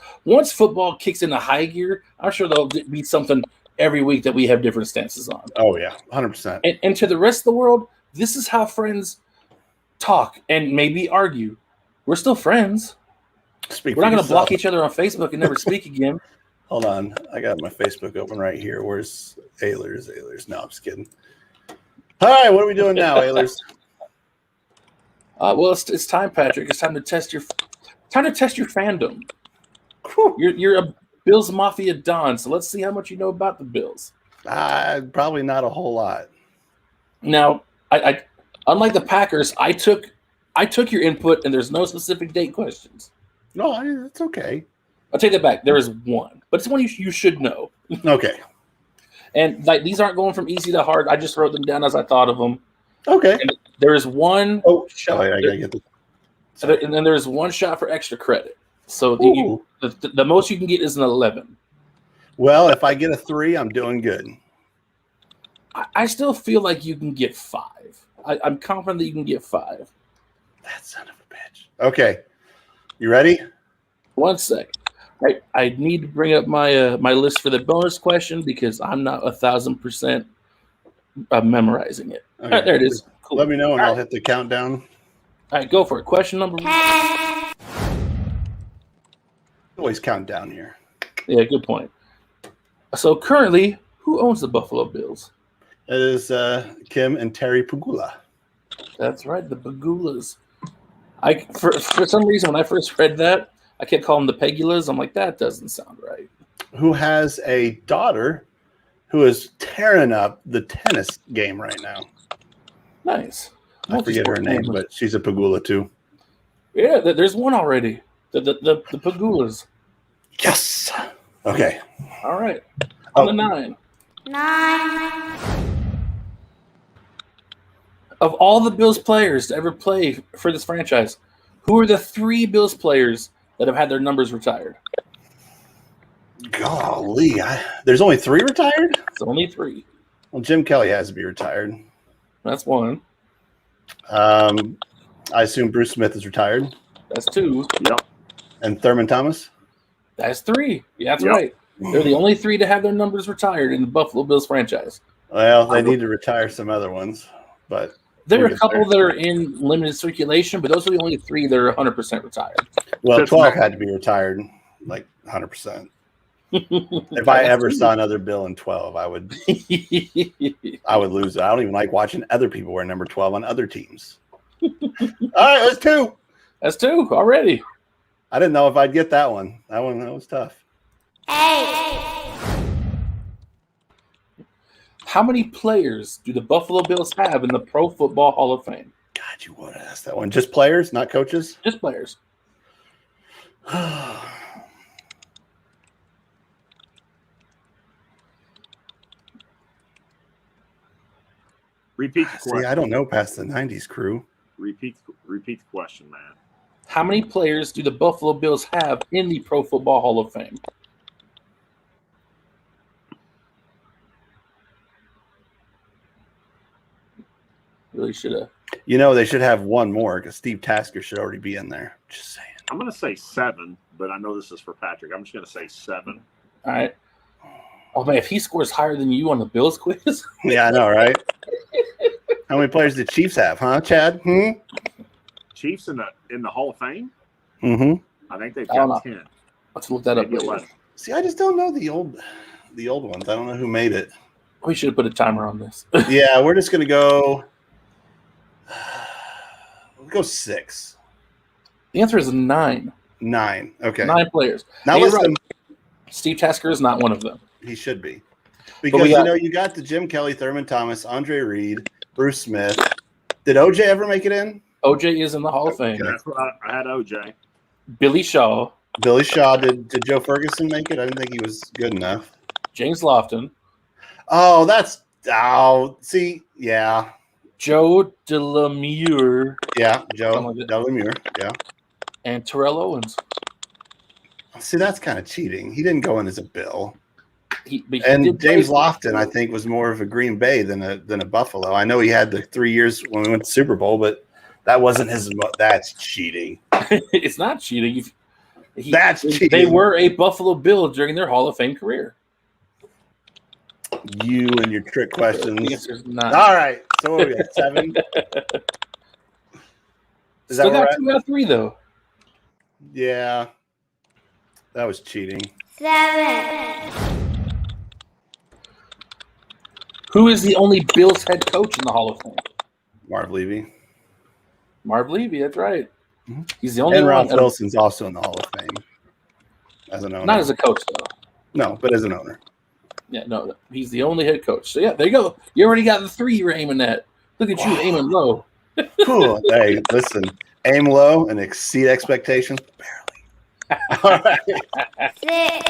football kicks into high gear, I'm sure there'll be something every week that we have different stances on. Oh yeah, 100%. And to the rest of the world, this is how friends talk and maybe argue. We're still friends. We're not going to block each other on Facebook and never speak again. Hold on. I got my Facebook open right here. Where's Aylers? No, I'm just kidding. All right, what are we doing now, Aylers? Well, it's time, Patrick. It's time to test your fandom. You're a Bills Mafia Don, so let's see how much you know about the Bills. Probably not a whole lot. Now, I unlike the Packers, I took your input, and there's no specific date questions. No, it's okay. I'll take that back. There is one, but it's one you should know. Okay. And like these aren't going from easy to hard. I just wrote them down as I thought of them. Okay. And there is one shot. I gotta get this. And then there's one shot for extra credit. So the most you can get is an 11. Well, if I get a 3, I'm doing good. I still feel like you can get 5. I'm confident that you can get 5. That son of a bitch. Okay. You ready? 1 sec. I need to bring up my my list for the bonus question because I'm not 1,000% memorizing it. Okay. All right, there it is. Cool. Let me know and I'll hit the countdown. All right, go for it. Question number 1. Always count down here. Yeah, good point. So currently, who owns the Buffalo Bills? It is Kim and Terry Pagula. That's right, the Pagulas. For some reason, when I first read that, I kept calling them the Pegulas. I'm like, that doesn't sound right. Who has a daughter who is tearing up the tennis game right now. Nice. I forget her name, but she's a Pagula too. Yeah, there's one already. The Pagulas. Yes. Okay. All right. On the 9. 9. Of all the Bills players to ever play for this franchise, who are the 3 Bills players that have had their numbers retired? Golly, there's only 3 retired? It's only 3. Well, Jim Kelly has to be retired. That's 1. I assume Bruce Smith is retired. That's 2. Yep. And Thurman Thomas? That's 3. Yeah, that's right. They're the only 3 to have their numbers retired in the Buffalo Bills franchise. Well, they need to retire some other ones, but there are a couple that are in limited circulation, but those are the only 3 that are 100% retired. Well, 12 had to be retired, like 100%. If I ever saw another Bill in 12, I would lose it. I don't even like watching other people wear number 12 on other teams. All right, that's 2. That's 2 already. I didn't know if I'd get that one. That was tough. 8. How many players do the Buffalo Bills have in the Pro Football Hall of Fame? God, you would have asked that one. Just players, not coaches? Just players. Repeat the question. See, I don't know past the 90s crew. Repeat the question, man. How many players do the Buffalo Bills have in the Pro Football Hall of Fame? Really should have. They should have one more because Steve Tasker should already be in there. Just saying. I'm going to say 7, but I know this is for Patrick. I'm just going to say 7. All right. Oh, man, if he scores higher than you on the Bills quiz. Yeah, I know, right? How many players did Chiefs have, huh, Chad? Chiefs in the Hall of Fame? Mm-hmm. I think they've got 10. Let's look that up. See, I just don't know the old ones. I don't know who made it. We should have put a timer on this. Yeah, we're just going to go. We'll go 6. The answer is 9. 9. Okay. 9 players. Now listen. Steve Tasker is not one of them. He should be. Because, you got the Jim Kelly, Thurman Thomas, Andre Reed, Bruce Smith. Did OJ ever make it in? OJ is in the Hall of Fame. That's what I had OJ. Billy Shaw. Billy Shaw. Did Joe Ferguson make it? I didn't think he was good enough. James Lofton. See, yeah. Joe Delamure. Yeah, Joe Delamure. Yeah. And Terrell Owens. See, that's kind of cheating. He didn't go in as a Bill. And James Lofton, I think, was more of a Green Bay than a Buffalo. I know he had the 3 years when we went to Super Bowl, but that wasn't his. That's cheating. It's not cheating. That's cheating. They were a Buffalo Bill during their Hall of Fame career. You and your trick questions. The answer's 9. All right. So what are we at, 7? Still got 2 out of 3, though. Yeah. That was cheating. 7. Who is the only Bills head coach in the Hall of Fame? Marv Levy. Marv Levy, that's right. Mm-hmm. He's the only one. And Ralph Wilson's also in the Hall of Fame. As an owner. Not as a coach, though. No, but as an owner. Yeah, no. He's the only head coach. So, yeah, there you go. You already got the 3 you were aiming at. Look at you aiming low. Cool. Hey, listen. Aim low and exceed expectations. Barely. All right. 6.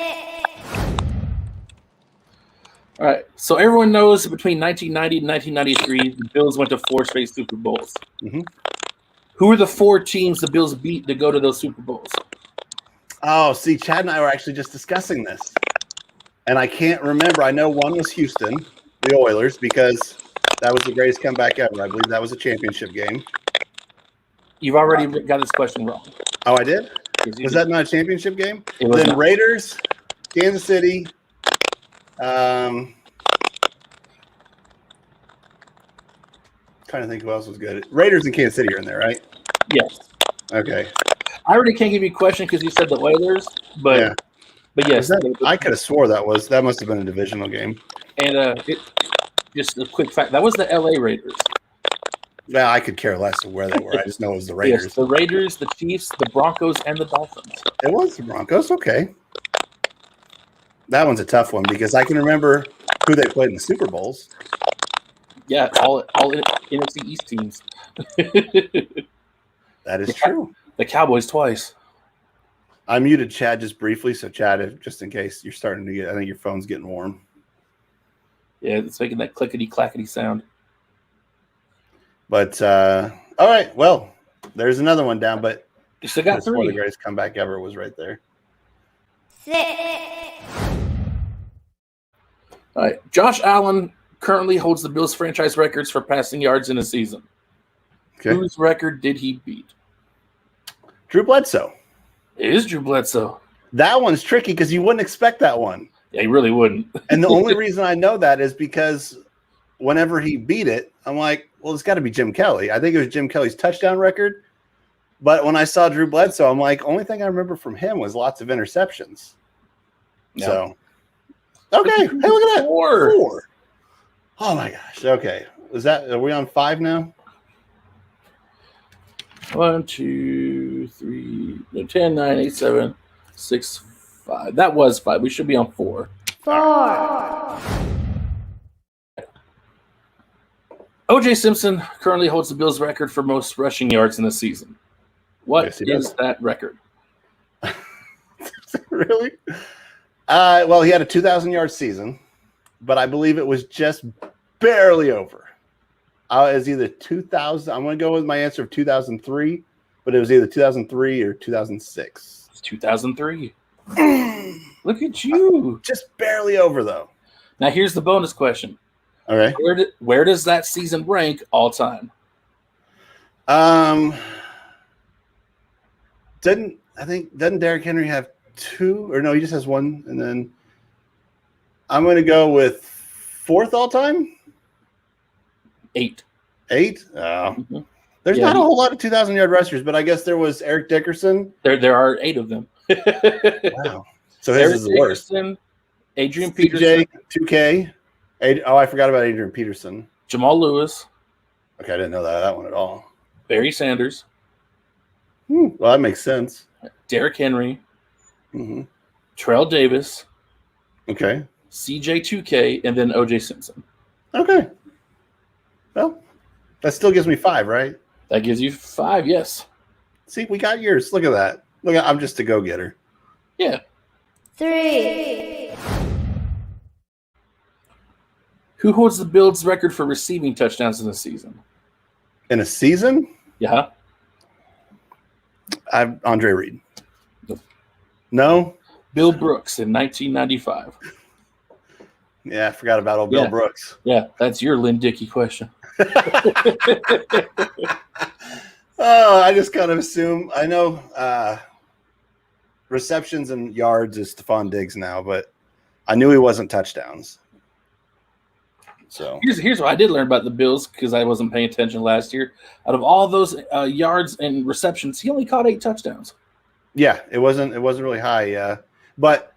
All right. So everyone knows between 1990 and 1993, the Bills went to 4 straight Super Bowls. Mhm. Who are the 4 teams the Bills beat to go to those Super Bowls? Oh, see, Chad and I were actually just discussing this. And I can't remember. I know one was Houston, the Oilers, because that was the greatest comeback ever. I believe that was a championship game. You've already got this question wrong. Oh, I did? Yes, you Was did. that not a championship game? It was Then not. Raiders, Kansas City. Trying to think who else was good. Raiders and Kansas City are in there, right? Yes. Okay. I already can't give you a question because you said the Oilers, but Yeah. yes. I could have swore that must have been a divisional game. And just a quick fact, that was the LA Raiders. Well, I could care less of where they were. I just know it was the Raiders. Yes, the Raiders, the Chiefs, the Broncos, and the Dolphins. It was the Broncos. Okay. That one's a tough one because I can remember who they played in the Super Bowls. Yeah, all NFC East teams. That is true. The Cowboys twice. I muted Chad just briefly, so Chad, just in case you're starting to get, I think your phone's getting warm. Yeah, it's making that clickety-clackety sound. But, all right, well, there's another one down, but You still got it's one of 3. the greatest comeback ever was right there. 6, All right, Josh Allen currently holds the Bills franchise records for passing yards in a season. Okay. Whose record did he beat? Drew Bledsoe. It is Drew Bledsoe. That one's tricky because you wouldn't expect that one. Yeah, he really wouldn't. And the only reason I know that is because whenever he beat it, I'm like, well, it's got to be Jim Kelly. I think it was Jim Kelly's touchdown record. But when I saw Drew Bledsoe, I'm like, only thing I remember from him was lots of interceptions. Yeah. So, okay. Hey, look at that. 4. Oh, my gosh. Okay. Are we on 5 now? 1, 2, 3, 10, 9, 8, 7, 6, 5. That was 5. We should be on 4. 4, O.J. Simpson currently holds the Bills' record for most rushing yards in the season. What Yes, he is does. that record? Really? Well, he had a 2,000-yard season, but I believe it was just barely over. It was either 2000. I'm going to go with my answer of 2003, but it was either 2003 or 2006. It's 2003. Look at you. Just barely over, though. Now, here's the bonus question. Okay. Where does that season rank all time? Doesn't Derrick Henry have 2? Or no, he just has 1. And then I'm going to go with 4th all time. 8. 8? Oh. Mhm. There's Yeah, not a whole lot of 2,000-yard rushers, but I guess there was Eric Dickerson. There are 8 of them. Wow. So his Eric is the worst. Dickerson, Adrian Peterson, CJ, 2K. I forgot about Adrian Peterson. Jamal Lewis, Okay, I didn't know that one at all. Barry Sanders, Well, that makes sense. Derrick Henry, hmm Terrell Davis, Okay. CJ 2K, and then O.J. Simpson. Okay. Well, that still gives me 5, right? That gives you 5, yes. See, we got yours. Look at that. I'm just a go-getter. Yeah. 3, Who holds the Bills' record for receiving touchdowns in a season? In a season, Yeah. I've Andre Reed. Nope. No? Bill Brooks in 1995. Yeah, I forgot about old Bill Yeah. Brooks. Yeah, that's your Lynn Dickey question. Oh, I just kind of assume. I know receptions and yards is Stephon Diggs now, but I knew he wasn't touchdowns. So Here's what I did learn about the Bills because I wasn't paying attention last year. Out of all those yards and receptions, he only caught 8 touchdowns. yeah, it wasn't really high. But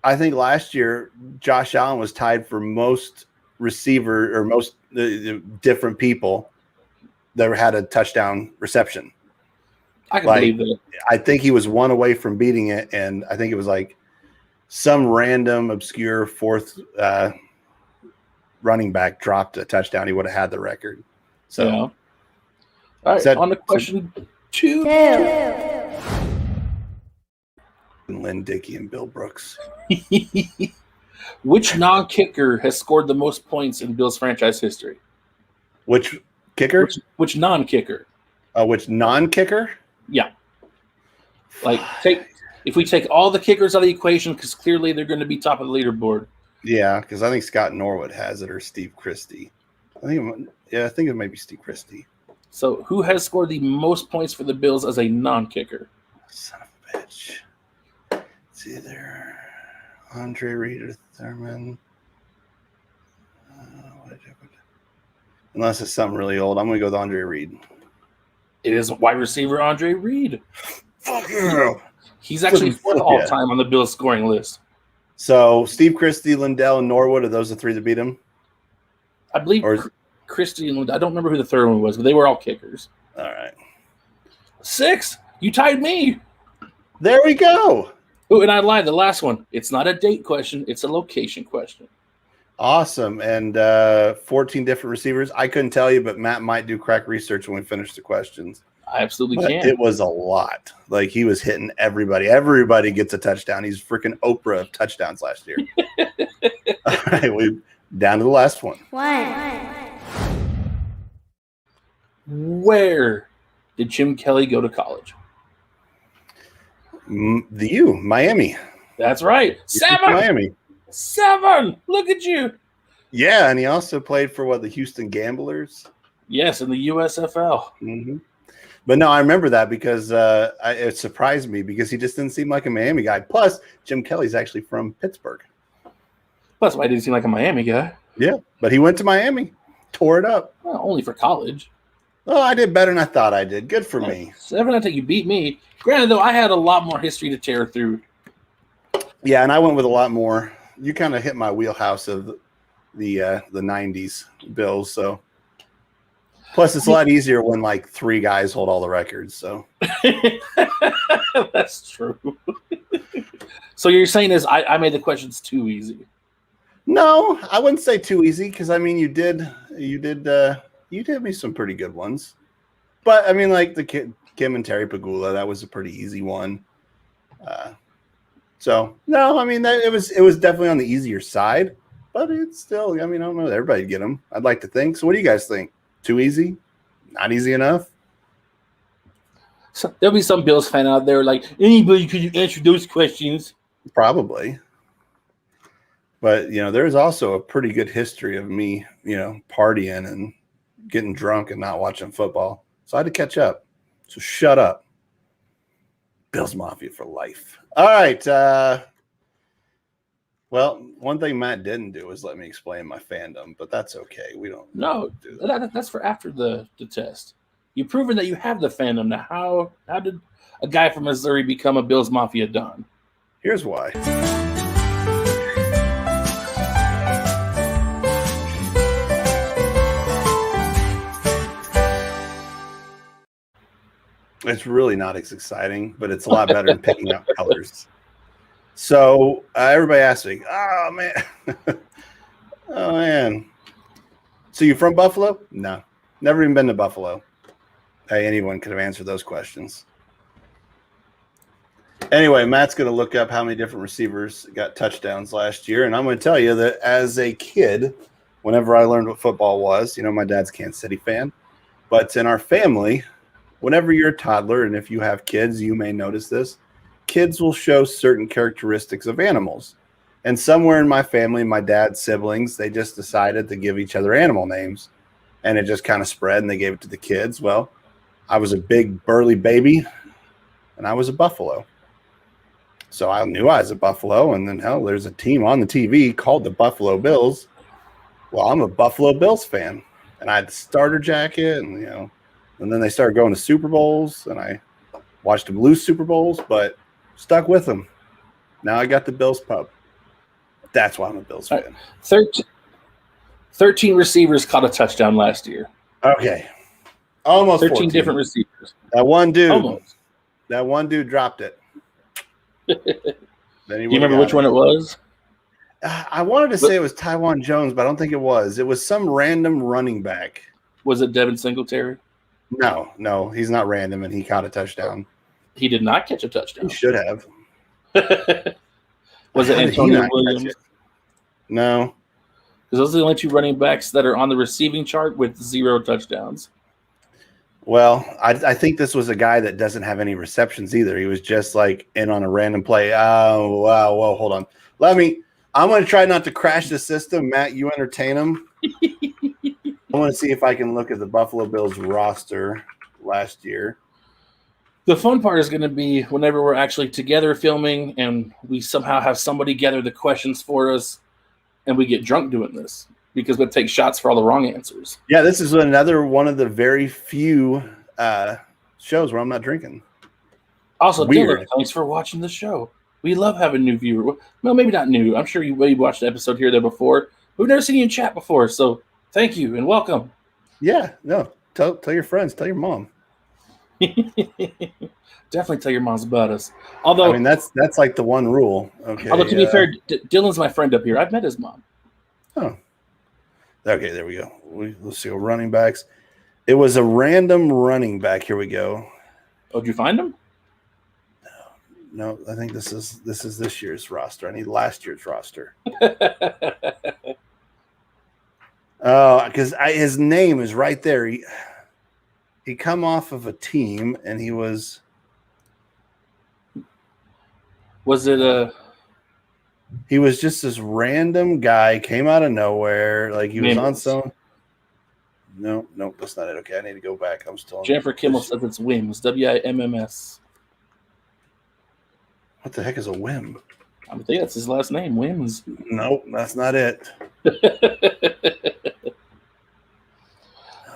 I think last year Josh Allen was tied for most receiver or most different people that had a touchdown reception. I can Like, believe that. I think he was 1 away from beating it, and I think it was like some random obscure 4th running back dropped a touchdown. He would have had the record. So Yeah. All right, on to question 2. 2, Lynn Dickey and Bill Brooks. Which non-kicker has scored the most points in Bills franchise history? Which kicker? Which non-kicker? Which non-kicker? Yeah. Like, if we take all the kickers out of the equation, because clearly they're going to be top of the leaderboard. Yeah, because I think Scott Norwood has it, or Steve Christie. I think it might be Steve Christie. So who has scored the most points for the Bills as a non-kicker? Son of a bitch. It's either Andre Reed or Thurman. Unless it's something really old, I'm going to go with Andre Reed. It is wide receiver Andre Reed. Fuck yeah. He's actually fifth all-time on the Bills scoring list. So Steve Christie, Lindell, and Norwood, are those the three that beat him? I believe Christie and Lindell. I don't remember who the third one was, but they were all kickers. All right. 6. You tied me. There we go. Oh, and I lied. The last one. It's not a date question. It's a location question. Awesome. And 14 different receivers. I couldn't tell you, but Matt might do crack research when we finish the questions. I absolutely can. It was a lot. Like, he was hitting everybody. Everybody gets a touchdown. He's freaking Oprah of touchdowns last year. All right, we down to the last one. 1. Where did Jim Kelly go to college? Miami. That's right. 7. Miami. 7. Look at you. Yeah, and he also played for the Houston Gamblers. Yes, in the USFL. Mm-hmm. But no, I remember that because it surprised me because he just didn't seem like a Miami guy. Plus, Jim Kelly's actually from Pittsburgh. Plus, why did he seem like a Miami guy? Yeah, but he went to Miami, tore it up. Well, only for college. Oh, I did better than I thought I did. Good for me. 7, I think you beat me. Granted, though, I had a lot more history to tear through. Yeah, and I went with a lot more. You kind of hit my wheelhouse of the 90s Bills, so. Plus, it's a lot easier when, 3 guys hold all the records, so. That's true. So you're saying is I made the questions too easy? No, I wouldn't say too easy because, you did me some pretty good ones. But, the Kim and Terry Pagula, that was a pretty easy one. So, no, it was definitely on the easier side. But it's still, I don't know. Everybody'd get them. I'd like to think. So what do you guys think? Too easy? Not easy enough? So there'll be some Bills fan out there like, anybody could answer those questions. Probably. But, there's also a pretty good history of me, partying and getting drunk and not watching football. So I had to catch up. So shut up. Bills Mafia for life. All right. Well, one thing Matt didn't do is let me explain my fandom, but that's okay. We don't do that. That's for after the test. You've proven that you have the fandom. Now, how did a guy from Missouri become a Bills Mafia Don? Here's why. It's really not as exciting, but it's a lot better than picking out colors. So everybody asks me, oh, man. So you from Buffalo? No, never even been to Buffalo. Hey, anyone could have answered those questions. Anyway, Matt's going to look up how many different receivers got touchdowns last year. And I'm going to tell you that as a kid, whenever I learned what football was, my dad's a Kansas City fan. But in our family, whenever you're a toddler, and if you have kids, you may notice this, kids will show certain characteristics of animals. And somewhere in my family, my dad's siblings, they just decided to give each other animal names. And it just kind of spread, and they gave it to the kids. Well, I was a big, burly baby, and I was a buffalo. So I knew I was a buffalo, and then, hell, there's a team on the TV called the Buffalo Bills. Well, I'm a Buffalo Bills fan. And I had the starter jacket, and, and then they started going to Super Bowls, and I watched them lose Super Bowls, but stuck with them. Now I got the Bills pub. That's why I'm a Bills fan. 13 receivers caught a touchdown last year. Okay. Almost 13 14. different receivers. That one dude. Almost. That one dude dropped it. Do you remember which one it was? I wanted to say it was Tywan Jones, but I don't think it was. It was some random running back. Was it Devin Singletary? No, he's not random, and he caught a touchdown. He did not catch a touchdown. He should have. Was it Antonio Williams? No. Because those are the only 2 running backs that are on the receiving chart with 0 touchdowns. Well, I think this was a guy that doesn't have any receptions either. He was just like in on a random play. Oh, wow. Well, hold on. I'm going to try not to crash the system. Matt, you entertain him. I want to see if I can look at the Buffalo Bills roster last year. The fun part is going to be whenever we're actually together filming and we somehow have somebody gather the questions for us and we get drunk doing this because we take shots for all the wrong answers. Yeah, this is another one of the very few shows where I'm not drinking. Also, Weird. Dylan, thanks for watching the show. We love having new viewers. Well, maybe not new. I'm sure you watched the episode here or there before. We've never seen you in chat before, so thank you and welcome. Yeah, no. Tell your friends. Tell your mom. Definitely tell your moms about us. Although, I mean, that's like the one rule. Okay. Although to be fair, Dylan's my friend up here. I've met his mom. Oh. Okay, there we go. Let's see. Running backs. It was a random running back. Here we go. Oh, did you find him? No, I think this is this year's roster. I need last year's roster. Oh, because his name is right there. He come off of a team, and he was. Was it a? He was just this random guy. Came out of nowhere, like he was on some. No, that's not it. Okay, I need to go back. I'm still. Jennifer Kimmel says it's Wims. WIMMS. What the heck is a whim? I think that's his last name, Wims. Nope, that's not it.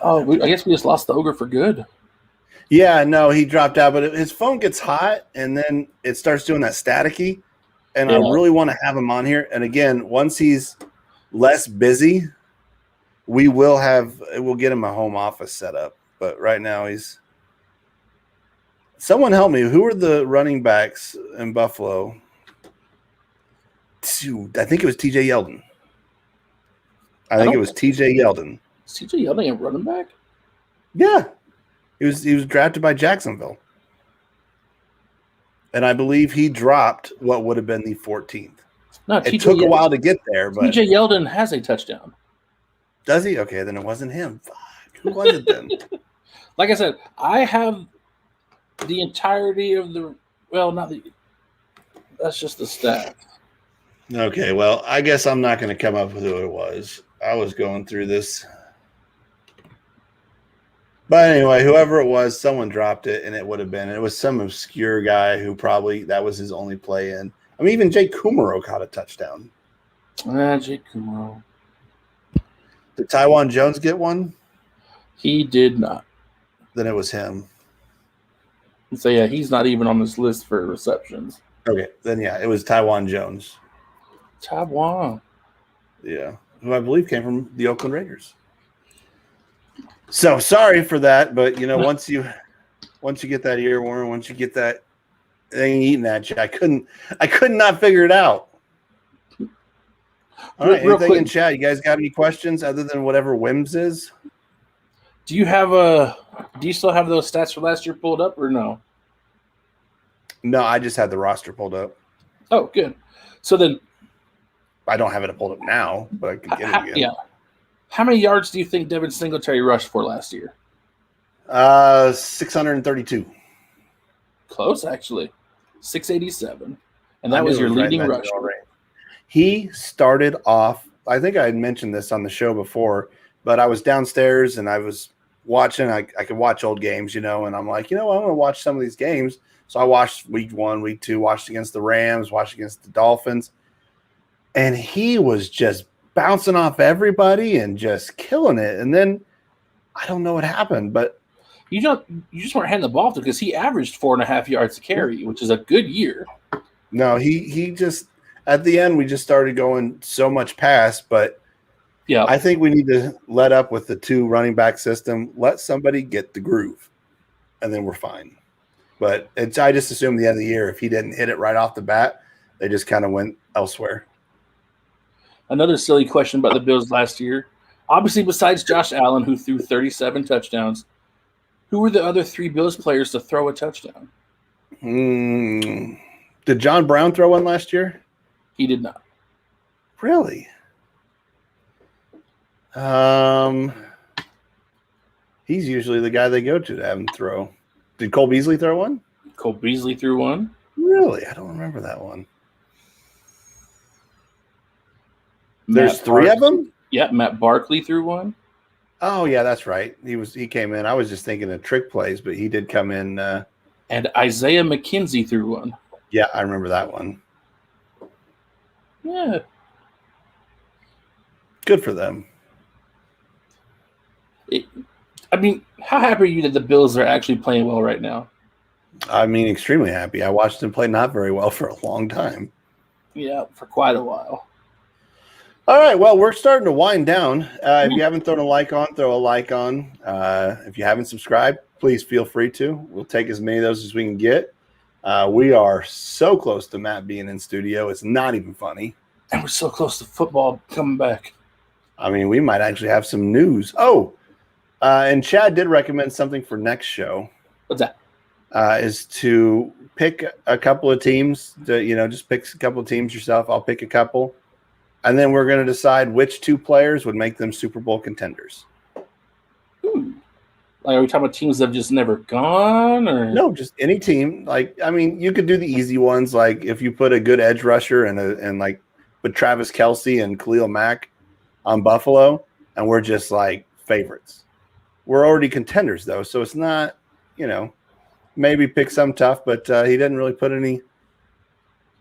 I guess we just lost the ogre for good. Yeah, no, he dropped out, but his phone gets hot, and then it starts doing that staticky, and I really want to have him on here. And again, once he's less busy, we'll get him a home office set up. But right now he's. Someone help me. Who are the running backs in Buffalo? I think it was TJ Yeldon. I think it was TJ Yeldon. Is TJ Yeldon a running back? Yeah. He was drafted by Jacksonville. And I believe he dropped what would have been the 14th. No, it took a while to get there, but TJ Yeldon has a touchdown. Does he? Okay, then it wasn't him. Fuck. Who was it then? Like I said, I have the entirety of that's just the stat. Okay, well, I guess I'm not going to come up with who it was. I was going through this. But anyway, whoever it was, someone dropped it, and it was some obscure guy who probably that was his only play in. I mean, even Jake Kumaro caught a touchdown. Jake Kumaro. Did Tywan Jones get one? He did not. Then it was him. So, yeah, he's not even on this list for receptions. Okay, then, yeah, it was Tywan Jones. Tywan. Yeah, who I believe came from the Oakland Raiders. So, sorry for that, but, once you get that earworm, once you get that thing eating at you, I could not figure it out. All right, anything in chat? You guys got any questions other than whatever Wims is? Do you still have those stats for last year pulled up or no? No, I just had the roster pulled up. Oh, good. So then I don't have it pulled up now, but I could get it again. Yeah. How many yards do you think Devin Singletary rushed for last year? 632. Close, actually. 687. And that was your leading rusher. He started off, I think I had mentioned this on the show before, but I was downstairs and I was watching. I could watch old games, and I'm like, I want to watch some of these games. So I watched week 1, week 2, watched against the Rams, watched against the Dolphins. And he was just bouncing off everybody and just killing it. And then I don't know what happened, but you just weren't handing the ball to because he averaged 4.5 yards a carry, which is a good year. No, he just at the end we just started going so much past, but yeah, I think we need to let up with the 2 running back system. Let somebody get the groove, and then we're fine. But I just assumed the end of the year, if he didn't hit it right off the bat, they just kind of went elsewhere. Another silly question about the Bills last year. Obviously, besides Josh Allen, who threw 37 touchdowns, who were the other 3 Bills players to throw a touchdown? Did John Brown throw one last year? He did not. Really? He's usually the guy they go to have him throw. Did Cole Beasley throw one? Cole Beasley threw one. Really? I don't remember that one. There's three of them? Yeah, Matt Barkley threw one. Oh, yeah, that's right. He came in. I was just thinking of trick plays, but he did come in. And Isaiah McKenzie threw one. Yeah, I remember that one. Yeah. Good for them. How happy are you that the Bills are actually playing well right now? I mean, extremely happy. I watched them play not very well for a long time. Yeah, for quite a while. All right, well, we're starting to wind down. If you haven't thrown a like on, throw a like on. If you haven't subscribed, please feel free to. We'll take as many of those as we can get. We are so close to Matt being in studio. It's not even funny. And we're so close to football coming back. I mean, we might actually have some news. Oh, and Chad did recommend something for next show. What's that? Is to pick a couple of teams. Just pick a couple of teams yourself. I'll pick a couple. And then we're going to decide which two players would make them Super Bowl contenders. Like, are we talking about teams that have just never gone? Or No, just any team. You could do the easy ones. Like if you put a good edge rusher and put Travis Kelce and Khalil Mack on Buffalo, and we're just like favorites. We're already contenders though, so it's not. Maybe pick some tough, but he didn't really put any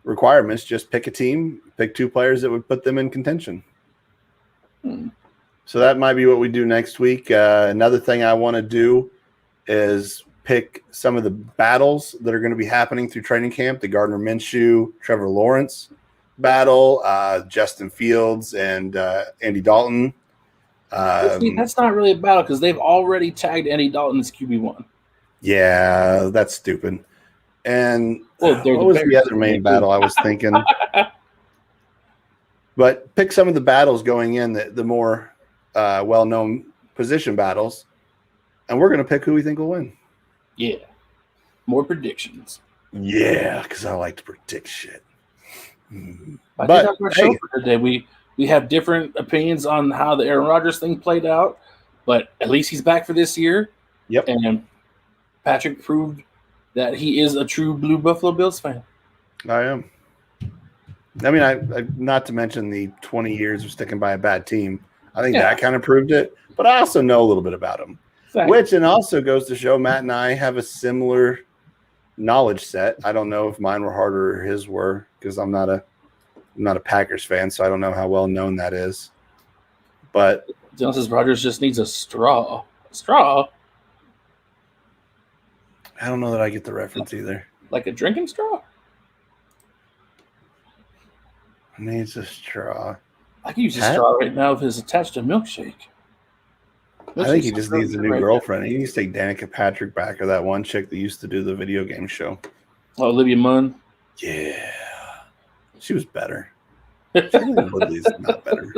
requirements. Just pick a team, pick two players that would put them in contention. So that might be what we do next week. Another thing I want to do is pick some of the battles that are going to be happening through training camp. The Gardner Minshew, Trevor Lawrence battle, Justin Fields and Andy Dalton. That's not really a battle because they've already tagged Andy Dalton as QB1. Yeah, that's stupid. And Well, what was the other main battle I was thinking? But pick some of the battles going in, the more well-known position battles, and we're going to pick who we think will win. Yeah. More predictions. Yeah, because I like to predict shit. I think that's our show for today. We have different opinions on how the Aaron Rodgers thing played out, but at least he's back for this year. Yep. And Patrick proved that he is a true blue Buffalo Bills fan. I am. I mean, I not to mention the 20 years of sticking by a bad team. I think that kind of proved it. But I also know a little bit about him, which and also goes to show Matt and I have a similar knowledge set. I don't know if mine were harder or his were because I'm not a Packers fan, so I don't know how well known that is. But Dylan says Rodgers just needs a straw. A straw? I don't know that I get the reference either. Like a drinking straw? Needs a straw. I can use a straw right now if it's attached to a milkshake. I think he just needs a new girlfriend. He needs to take Danica Patrick back, or that one chick that used to do the video game show. Oh, Olivia Munn? Yeah. She was better. Woodley's not better.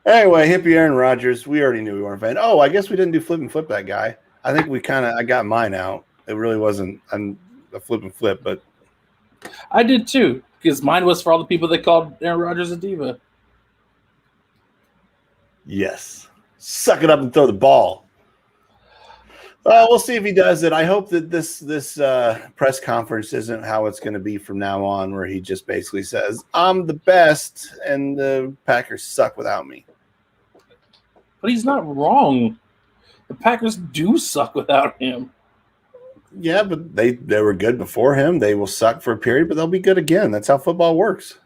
Anyway, hippie Aaron Rodgers. We already knew we weren't a fan. Oh, I guess we didn't do Flippin Flip that guy. I think I got mine out. It really wasn't a Flippin Flip, but I did too, because mine was for all the people that called Aaron Rodgers a diva. Yes. Suck it up and throw the ball. We'll see if he does it. I hope that this press conference isn't how it's going to be from now on, where he just basically says, I'm the best, and the Packers suck without me. But he's not wrong. The Packers do suck without him. Yeah, but they were good before him. They will suck for a period, but they'll be good again. That's how football works.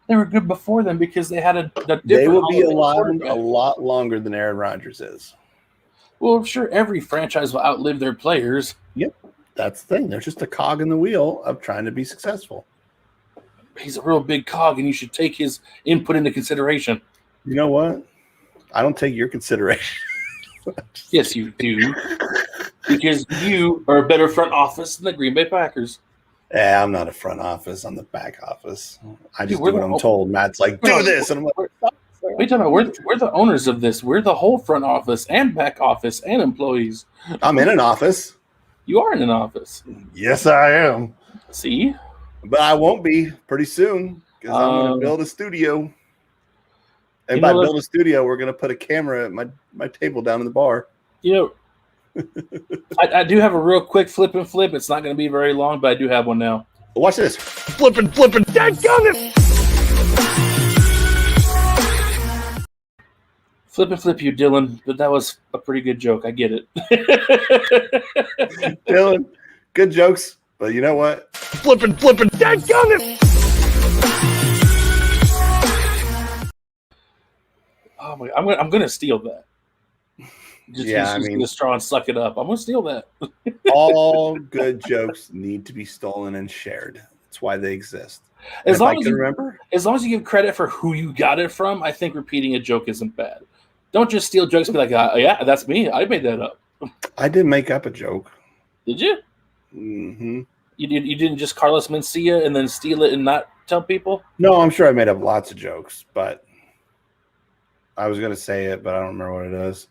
They were good before them because they had a different. They will be alive a lot longer than Aaron Rodgers is. Well, I'm sure every franchise will outlive their players. Yep, that's the thing. They're just a cog in the wheel of trying to be successful. He's a real big cog, and you should take his input into consideration. You know what? I don't take your consideration. Yes, you do. Because you are a better front office than the Green Bay Packers. Yeah, I'm not a front office. I'm the back office. I just do what I'm told. Matt's like, do this. And I'm like, what are you talking about? We're the owners of this. We're the whole front office and back office and employees. I'm in an office. You are in an office. Yes, I am. See? But I won't be pretty soon because I'm going to build a studio. And by build a studio, we're going to put a camera at my table down in the bar. I do have a real quick Flippin Flip. It's not going to be very long, but I do have one now. Watch this. Flippin', dadgummit! Flippin Flip you, Dylan, but that was a pretty good joke. I get it. Dylan, good jokes, but you know what? Flippin', dadgummit! Oh my! I'm gonna steal that. Just the straw and suck it up. I'm gonna steal that. All good jokes need to be stolen and shared. That's why they exist. As long as you give credit for who you got it from, I think repeating a joke isn't bad. Don't just steal jokes and be like, yeah, that's me. I made that up. I didn't make up a joke. Did you? Mm-hmm. You didn't just Carlos Mencia and then steal it and not tell people? No, I'm sure I made up lots of jokes, but I was going to say it, but I don't remember what it is.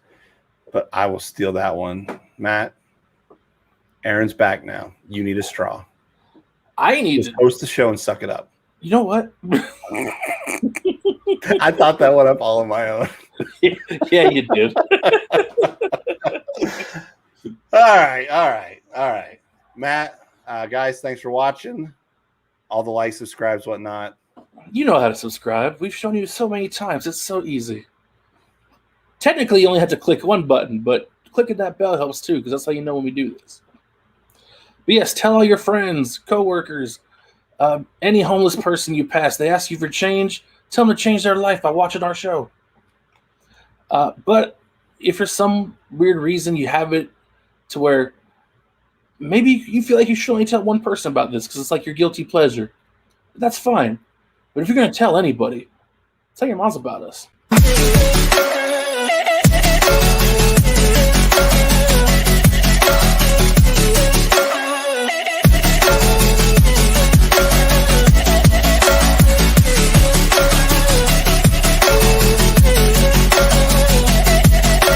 But I will steal that one. Matt, Aaron's back now. You need a straw. I need to host the show and suck it up. You know what? I thought that one up all on my own. Yeah, you did. All right. Matt, guys, thanks for watching. All the likes, subscribes, whatnot. You know how to subscribe. We've shown you so many times. It's so easy. Technically, you only have to click one button, but clicking that bell helps too, because that's how you know when we do this. But yes, tell all your friends, coworkers, any homeless person you pass. They ask you for change. Tell them to change their life by watching our show. But if for some weird reason you have it to where maybe you feel like you should only tell one person about this because it's like your guilty pleasure, that's fine. But if you're going to tell anybody, tell your moms about us.